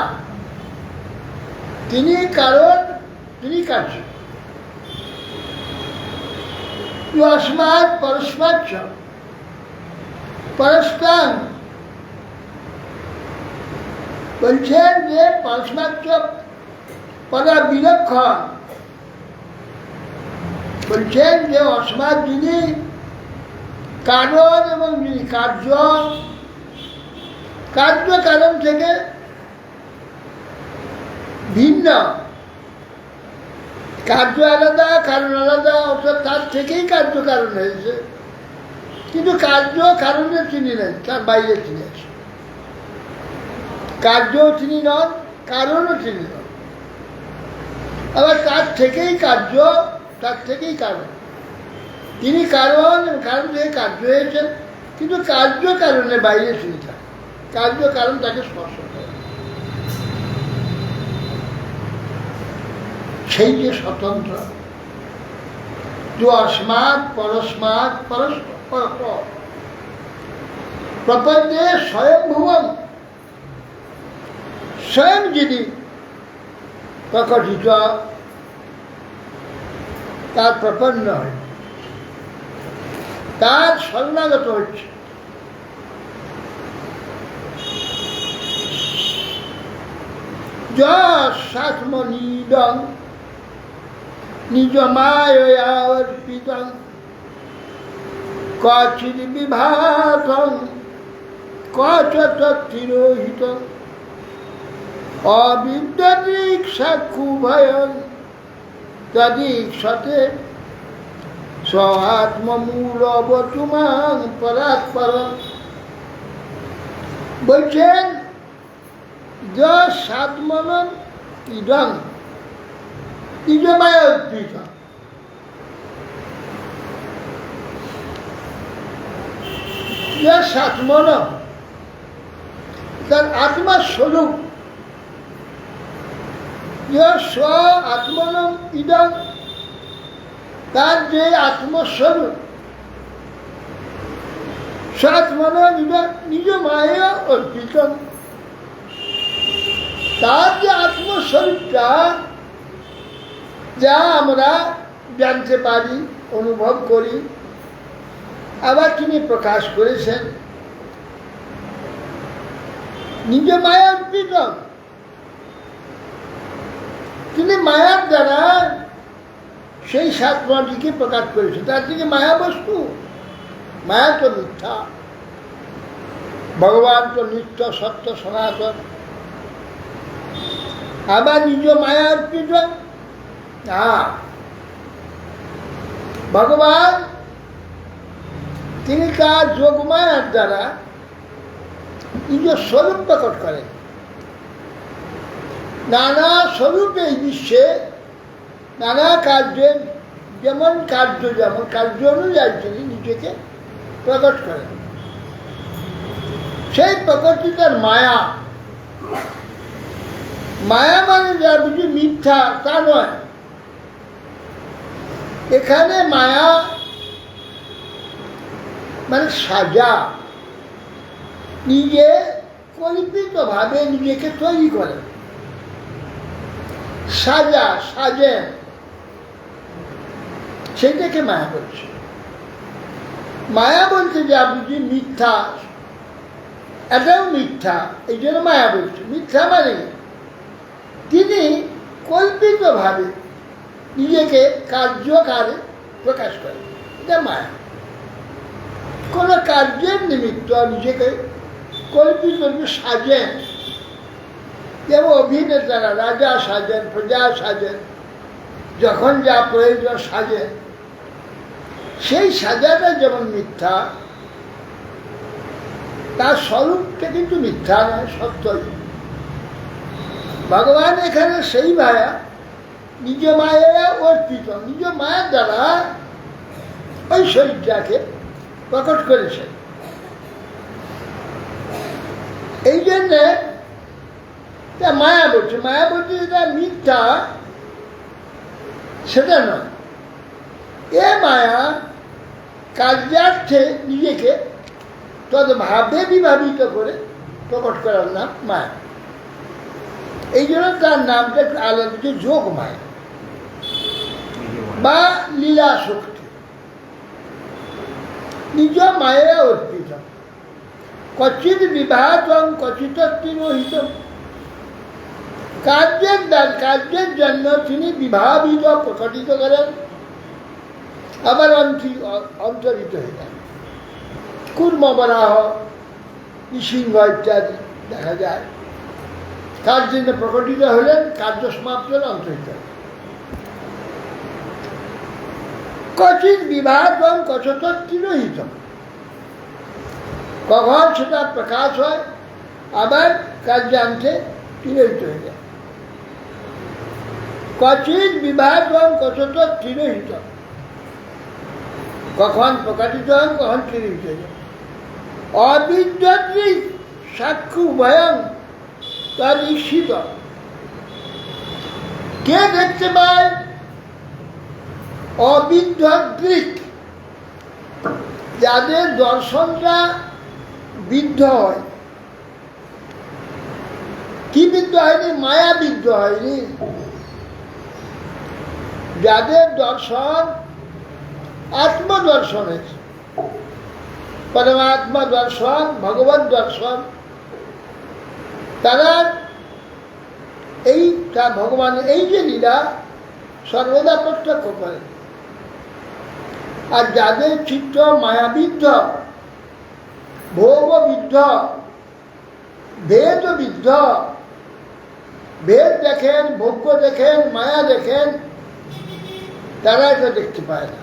তিনি কারণ তিনি কার্য। अस्मात् परस्माच्च পরস্পর বলছেন যে পরস্মাচ্চ পরা বিলক্ষণ বলছেন যে অস্মাৎ যিনি কারণ এবং যিনি কার্য, কার্য কারণ থেকে ভিন্ন, কার্য আলাদা কারণ আলাদা, অর্থাৎ তার থেকেই কার্য কারণ হয়েছে, কিন্তু কার্য কারণে তিনি নেন, তার বাইরে তিনি আছেন। কার্যও তিনি নন, কারণও তিনি নন, আবার তার থেকেই কার্য, তার থেকেই কারণ। তিনি কারণ, কারণ থেকে কার্য হয়েছেন, কিন্তু কার্য কারণের বাইরে তিনি থাকেন, কার্য কারণ তাকে স্পর্শ করে। সেই যে স্বতন্ত্র, जो अस्मात् परस्मात् परस्पर প্রপঞ্চে স্বয়ংভুবম, স্বয়ং যিনি প্রকটিত, তার প্রপন্ন হয়, তার শরণাগত হচ্ছে। যৎসাত্মনিদং নিজ মায়য়া অর্পিতং কচিৎ বিভাতং কচ তত্তিরোহিতং অবিদ্যদীক্ষাক্ষুভয়ং তদীক্ষতে স আত্মমূলবতুমাং পরাৎপরং। বলছেন যৎসাত্মনং ইদং নিজমায় অর্পিত, যৎসাত্মন তার আত্মার স্বরূপ, স্ব আত্মনম ইদং তার যে আত্মস্বরূপ, স্বাত্মনম ইদং নিজ মায়া অর্পিত, তার যে আত্মস্বরূপটা যা আমরা জানতে পারি, অনুভব করি, আবার তিনি প্রকাশ করেছেন নিজ মায়া অর্পিত, তিনি মায়ার দ্বারা সেই সাত্মাটিকে প্রকাশ করেছে। তার থেকে মায়া বস্তু, মায়া তো মিথ্যা, ভগবান তো নিত্য সত্য সনাতন। আবার নিজ মায়া অর্পিত, ভগবান তিনি তার যোগমায়ার দ্বারা নিজ স্বরূপ প্রকট করেন। নানা স্বরূপে এই বিশ্বে নানা কার্যের যেমন কার্য, যেমন কার্য অনুযায়ী তিনি নিজেকে প্রকট করেন। সেই প্রকটিতার মায়া, মায়া মানে যা বুঝি মিথ্যা তা নয়। এখানে মায়া মানে সাজা, নিজে কল্পিতভাবে নিজেকে তৈরি করেন, সাজা সাজেন, সেটাকে মায়া বলছে। মায়া বলতে যা বুঝি মিথ্যা, এটাও মিথ্যা, এই জন্য মায়া বলছে। মিথ্যা মানে তিনি কল্পিতভাবে নিজেকে কার্যকারে প্রকাশ করেন, এটা মায়া। কোনো কার্যের নিমিত্ত নিজেকে কল্পিত সাজেন, যেমন অভিনেতারা রাজা সাজেন, প্রজা সাজেন, যখন যা প্রয়োজন সাজেন, সেই সাজাটা যেমন মিথ্যা, তার স্বরূপটা কিন্তু মিথ্যা নয়, সত্যই। ভগবান এখানে সেই মায়া, নিজ মায়া অর্পিত, নিজ মায়ার দ্বারা ওই শরীরটাকে প্রকট করেছেন। এই জন্যে মায়া বলছে, মায়া বলছে যেটা মিথ্যা সেটা নয়। এ মায়া কার্যার্থে নিজেকে তদ্ভাবে বিভাবিত করে প্রকট করার নাম মায়া। এই জন্য তার নামটা একটু আলাদা হচ্ছে যোগ মায়া বা লীলা শক্তি। নিজ মায়া অর্পিত, কচিত বিবাহতম কচিত তিরোহিত। কার্যের জন্য তিনি বিভাবিত প্রকটিত করেন, আবার অন্তরিত হয়ে যান। কুর্ম বরাহ, নৃসিংহ ইত্যাদি দেখা যায়। কার জন্য প্রকটিত হলেন, কার্য সমাপ্ত হলে অন্তরিত হলেন। কচিত বিভাগম কচত তিরোহিত, কখন সেটা প্রকাশ হয়, আবার কার্যান্তে তিরোহিত হয়ে যায়। কচিত বিভাগম কচত তিরোহিত, কখন প্রকাশিত হন, কখন তিরোহিত হয়ে যায়। অবিদ্যদৃক সাক্ষু ভয়ং তার ঈক্ষিত। কে দেখতে পায়? অবিদ্যদৃক, যাদের দর্শনটা বিদ্ধ হয়। কি বিদ্ধ হয়নি? মায়া বিদ্ধ হয়নি। যাদের দর্শন আত্মদর্শনের, পরমাত্মা দর্শন, ভগবত দর্শন, তারা ভগবানের এই যে লীলা সর্বদা প্রত্যক্ষ করে। আর যাদের চিত্ত মায়াবিদ্ধ, ভোগবিদ্ধ, ভেদবিদ্ধ, ভেদ দেখেন, ভোগ্য দেখেন, মায়া দেখেন, তারা এটা দেখতে পায় না।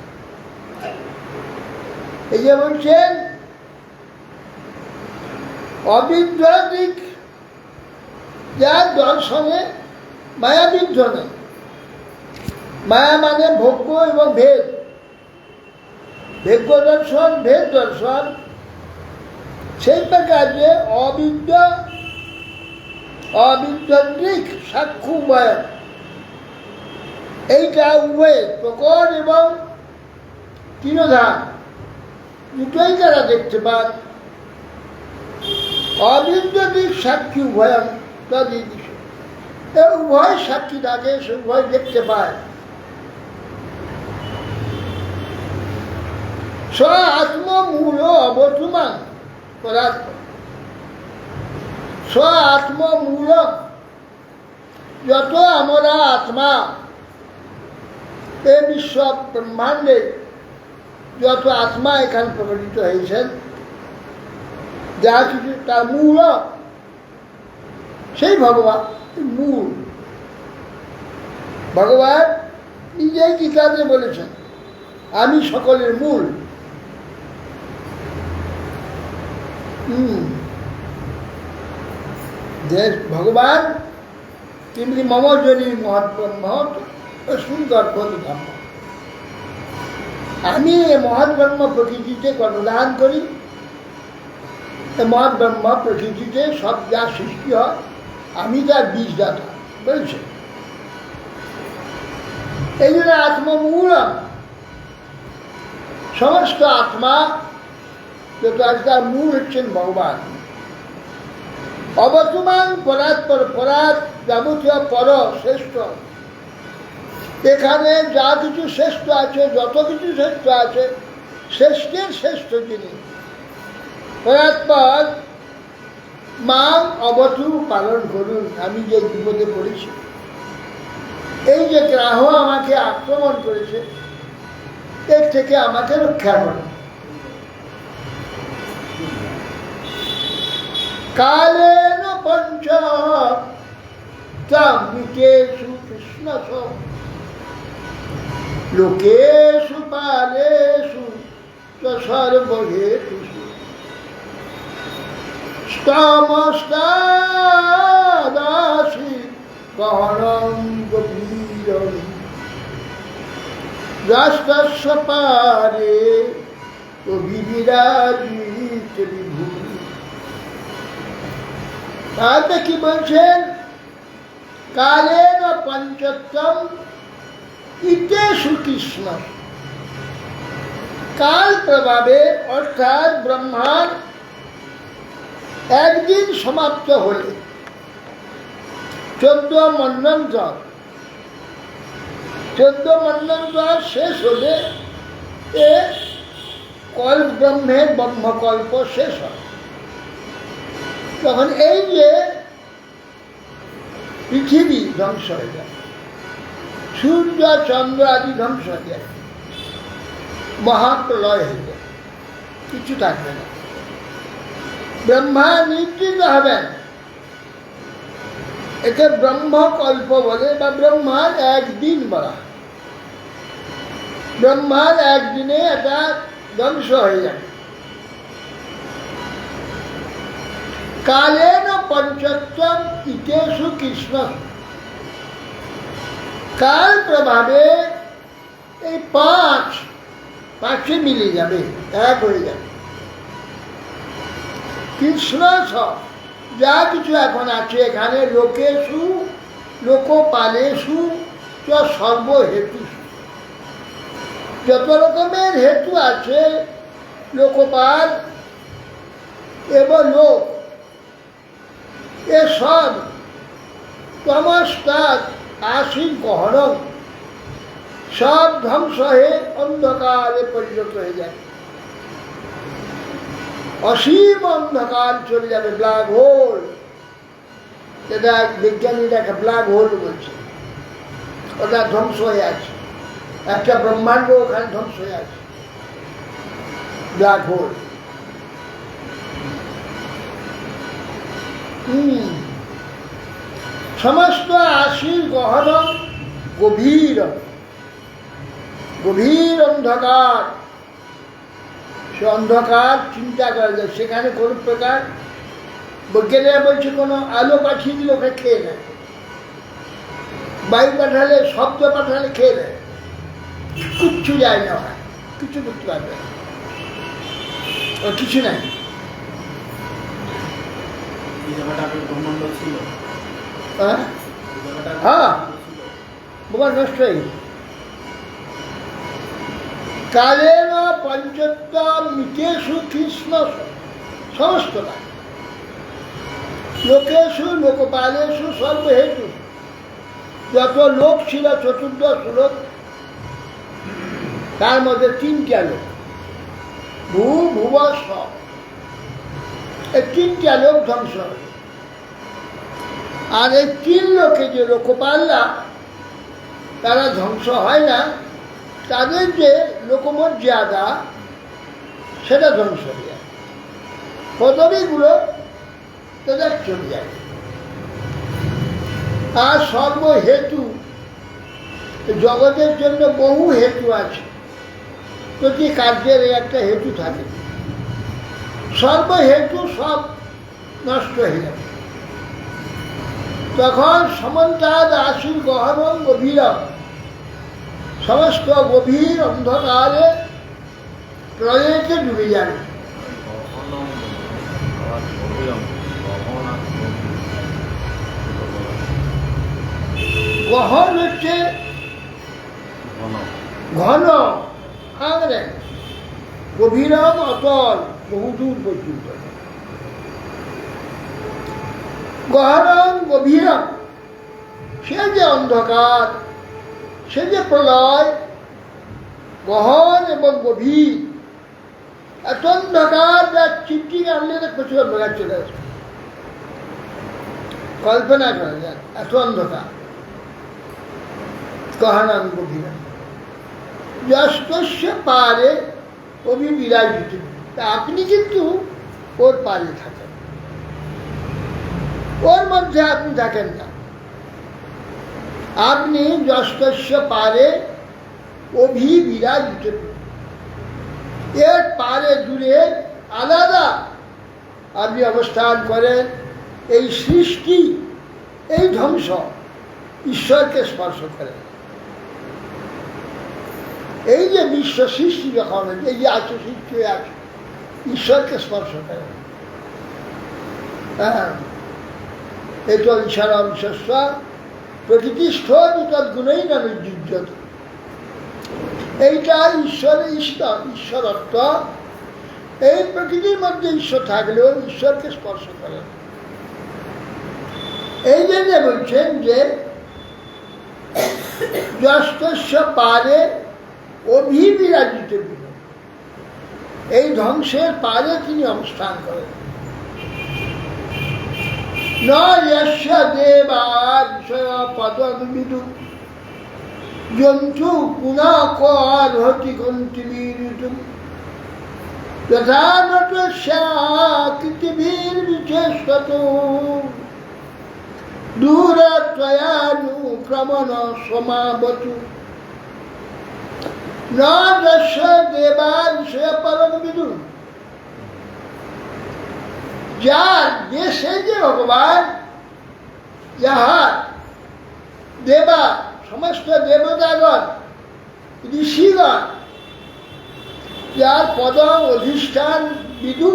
এই যে বলছেন অবিদ্যদিক, যার দর্শনে মায়াবিদ্ধ নেই। মায়া মানে ভোগ্য এবং ভেদ, ভোগ্য দর্শন, ভেদ দর্শন। সেই প্রকার যে অবিদ্যদিক সাক্ষু ভয়, এইটা উভয় প্রকট এবং তিরোধান দুটোই তারা দেখতে পান। অবিদ্যদিক সাক্ষী উভয়ম তদিদিশ, উভয় সাক্ষী থাকে, সে উভয় দেখতে পায়। স্ব আত্মমূল অবতুমান পদার্থ, স্ব আত্মমূল, যত আমরা আত্মা এই বিশ্ব ব্রহ্মাণ্ডে যত আত্মা এখানে প্রকটিত হয়েছেন, যা কিছু তার মূল সেই ভগবান। মূল ভগবান নিজেই গীতাতে বলেছেন, আমি সকলের মূল। ভগবান কিন্তু মম জনী মহৎ সুন্দর ধর্ম। আমি মহৎ ব্রহ্ম প্রকৃতিতে কর্মদান করি। মহৎ ব্রহ্ম প্রকৃতিতে সব যা সৃষ্টি হয়, আমি তার বীজদাতা বলছে। এই জন্য আত্মমূল, সমস্ত আত্মা যত আছে তার মূল হচ্ছেন ভগবান। অবর্তমান পরাৎপর, পরাৎ যাবতীয় পর শ্রেষ্ঠ। এখানে যা কিছু শ্রেষ্ঠ আছে, যত কিছু শ্রেষ্ঠ আছে, শ্রেষ্ঠের শ্রেষ্ঠ যিনি পরাৎপর, মাং অবতু পালন করুন। আমি যে বিপদে পড়েছি, এই যে গ্রাহ আমাকে আক্রমণ করেছে, এর থেকে আমাকে রক্ষা করুন। কালেন পঞ্চ মিতেষু কৃষ্ণ লোকেষু পালেষু সর্বহেতুষু স্তমস্তাদাসি গহনং গভীরং রাষ্ট্রস্য পারে বিবিরাজিত বিভূ। তাহলে কি বলছেন? কালেন পঞ্চত্বম ইতেষু কৃষ্ণ। কাল প্রভাবে অর্থাৎ ব্রহ্মার একদিন সমাপ্ত হলে 14 মন্বন্তর 14 মন্বন্তর শেষ হলে এ ব্রহ্মের ব্রহ্মকল্প শেষ হয়। তখন এই যে পৃথিবী ধ্বংস হয়ে যায়, সূর্য চন্দ্র আদি ধ্বংস হয়ে যায়, মহাপ্রলয় হয়ে যায়, কিছু থাকবে না। ব্রহ্মা নিদ্রিত হবেন, একে ব্রহ্মকল্প বলে বা ব্রহ্মার একদিন বলা। ব্রহ্মার একদিনে এটা ধ্বংস হয়ে যাবে। কালেন পঞ্চত্বম ইতেষু কৃষ্ণ। কাল প্রভাবে এই পাঁচে মিলে যাবে, এক হয়ে যাবে। কৃষ্ণ সব যা কিছু এখন আছে এখানে লোকেষু লোকপালেষু সর্বহেতু, যত রকমের হেতু আছে লোকপাল এবং লোক, এসব তমস্তাৎ আশীন গহনং সব ধ্বংস হয়ে অন্ধকারে পরিণত হয়ে যায়। অসীম অন্ধকার চলে যাবে, ব্ল্যাক হোল। এটা বিজ্ঞানীরা একটা ব্ল্যাক হোল বলছে, ওটা ধ্বংস হয়ে আছে। একটা ব্রহ্মাণ্ড ওখানে ধ্বংস হয়ে আছে, ব্ল্যাক হোল। সমস্ত আশীর গহন গভীর গভীর অন্ধকার। সে অন্ধকার চিন্তা করা যায়, সেখানে কোনো প্রকার বৈজ্ঞানিকরা বলছে কোনো আলো পাঠিয়ে দিলে ওকে খেয়ে নেয়, বায়ু পাঠালে শব্দ পাঠালে খেয়ে নেয়, কিচ্ছু যায় না, হয় কিছু করতে পারবে না, ও কিছু নাই। হ্যাঁ, বোমা নষ্ট হয়ে গেছে। কালেন পঞ্চত্বম মিতেষু কৃষ্ণ সমস্ত কাজ, লোকেষু লোকপালেষু সর্বহেতু। যত লোক ছিল 14 লোক, তার মধ্যে 3টা লোক, ভুব স্ব, এই 3টা লোক ধ্বংস হয়। আর এই 3 লোকে যে লোকপালরা তারা ধ্বংস হয় না, তাদের যে লোকমর্যাদা সেটা ধ্বংস হয়ে যায়, পদবীগুলো তাদের চলে যায়। আর সর্বহেতু, জগতের জন্য বহু হেতু আছে, প্রতি কার্যের একটা হেতু থাকে, সর্বহেতু সব নষ্ট হয়ে যাবে। তখন সমন্তাদ আশীর গহন গভীর, সমস্ত গভীর অন্ধকারে প্রলয়কে ডুবে যাবে। গহন হচ্ছে ঘন, আগে গভীরম অতল, বহুদূর পর্যন্ত। গহনম গভীরম, সে যে অন্ধকার, সে যে প্রলয়, গহন এবং গভীর। এত অন্ধকার যা চিঠি আনলে প্রচুর অন্ধকার চলে আসে, কল্পনা করা যায়, এত অন্ধকার। গহনম গভীরম যস্তস্য পারে অভিবিরাজিত, তা আপনি কিন্তু ওর পারে থাকেন। ওর মধ্যে আপনি থাকেন না। আপনি যস্তস্য পারে অভিবিরাজিত, এর পারে দূরে আলাদা আপনি অবস্থান করেন। এই সৃষ্টি, এই ধ্বংস ঈশ্বরকে স্পর্শ করে। এই যে বিশ্ব সৃষ্টি যখন এই যে আছে, সৃষ্টি হয়ে আছে, ঈশ্বরকে স্পর্শ করে। হ্যাঁ, এত ঈশ্বরম শস্য প্রকৃতিস্থ তদ্গুণই নানুযুজ্যত। এইটা ঈশ্বরত্ব। এই প্রকৃতির মধ্যে ঈশ্বর থাকলেও ঈশ্বরকে স্পর্শ করে। এই জন্য বলছেন যে যস্তস্য পারে অভিবিরাজিত, এই ধ্বংসের পারে তিনি অবস্থান করেন। ন যস্য দেবা বিষয় পদবিদু জন্তু পুনঃ কর্হতি কন্তিবিরুতুম যথা নটস্যাকৃতিবির্বিচেষ্টতো দূরত্বয়ানুক্রমণ সমাবতু। ন যস্য দেবা বিষয় পদবিদু, যার দেশে যে ভগবান, যাহার দেবা সমস্ত দেবতাগণ ঋষিগণ, যার পদ অধিষ্ঠান বিদু,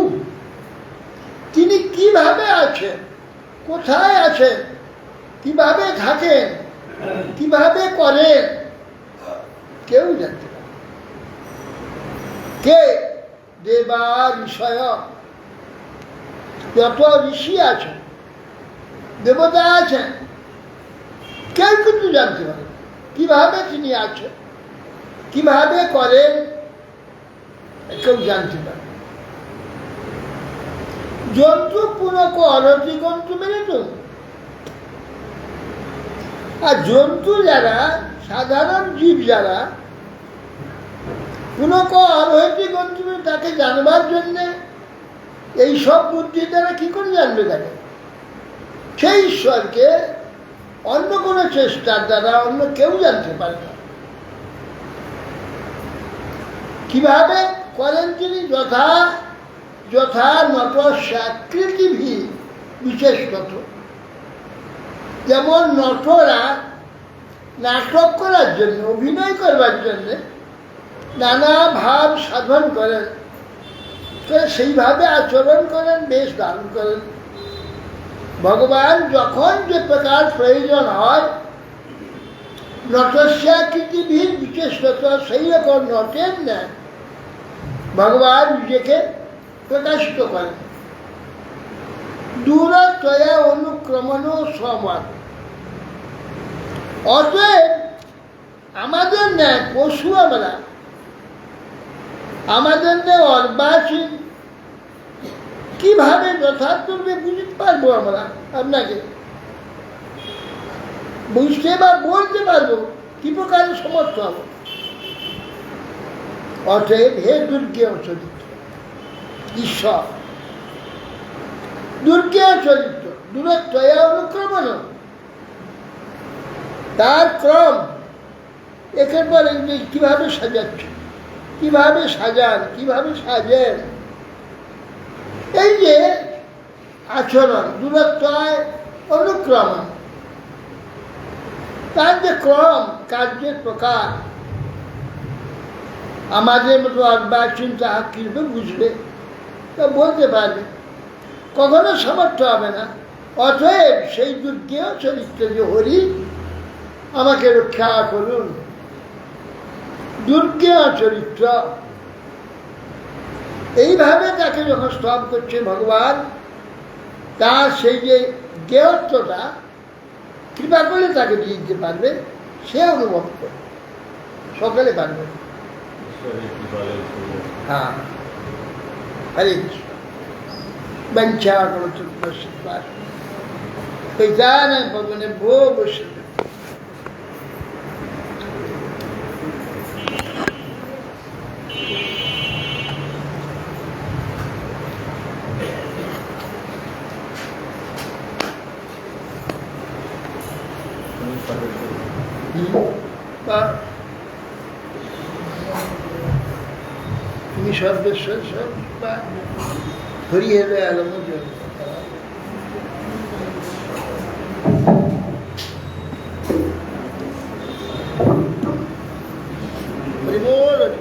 তিনি কিভাবে আছেন, কোথায় আছেন, কিভাবে থাকেন, কিভাবে করেন, কেউ জানতে পারে। কে? দেবা ঋষয়, যত ঋষি আছেন, দেবতা আছেন, কেউ কিন্তু জানতে পারে কিভাবে তিনি আছেন, কিভাবে করেন, কেউ জানতে পারে। জন্তু পুনঃ অরতি গন্তু মেরে তো, আর জন্তু যারা, সাধারণ জীব যারা পুনঃ অরতি গন্তু, তাকে জানবার জন্যে এই সব বুদ্ধি দ্বারা কি করে জানবে তাকে? সেই ঈশ্বরকে অন্য কোনো চেষ্টার দ্বারা অন্য কেউ জানতে পারে না। কিভাবে করেন তিনি? যথা যথা নটস্যাকৃতিভি বিচেষ্টত, যেমন নটরা নাটক করার জন্য, অভিনয় করবার জন্য নানা ভাব সাধন করেন, সেইভাবে আচরণ করেন, বেশ ধারণ করেন। ভগবান যখন যে প্রকার প্রয়োজন হয়, নটস্যাকৃতিভীর বিচেষ্টত, সেই রকম নটের নেয় ভগবান নিজেকে প্রকাশিত করেন। দূরত্বয়া অনুক্রমণ সমান। অতএব আমাদের ন্যায় পশু, আমরা আমাদের ন্যায় অর্বাচীন, কিভাবে যথার্থভাবে বুঝতে পারবো? আমরা আপনাকে বুঝতে বা বলতে পারবো, কি প্রকারে সমর্থ হব? অতএব হে দুর্গেয় চরিত্র ঈশ্বর, দুর্গেয় চরিত্র, দূরত্বয়া অনুক্রমণ, তার ক্রম একের পর কিভাবে সাজাচ্ছে, কিভাবে সাজান, কিভাবে সাজেন, এই যে আচরণ, দূরত্বয় অনুক্রমণ, তার যে ক্রম, কার্যের প্রকার, আমাদের মতো অর্বাচীন তাহা কিভাবে বুঝবে, তা বলতে পারবে, কখনো সামর্থ্য হবে না। অতএব সেই দুর্গেয় চরিত্র যে হরি, আমাকে রক্ষা করুন। দুর্গেয় চরিত্র, এইভাবে তাকে যখন স্তব করছে ভগবান, তার সেই যে জ্ঞেয়ত্বটা কৃপা করে তাকে দিয়ে দিতে পারবে, সে অনুভব করে, সকলে পারবে। হ্যাঁ, হরে কৃষ্ণ। বঞ্চা করতো ভগবানের ভো বসে। সর্বেশ্বর সব হরি এলো আলম হরি বল হরি।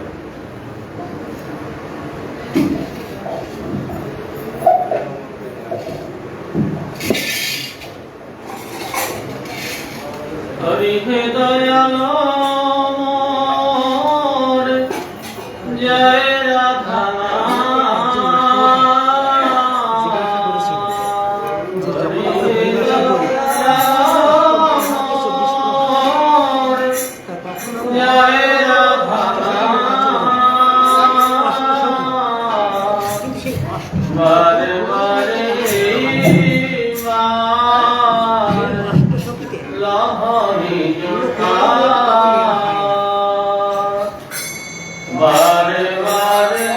হরি হে দয়ালো মোর, জয় রাধা বারে বারে লহরি বারে বারে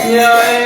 Yeah.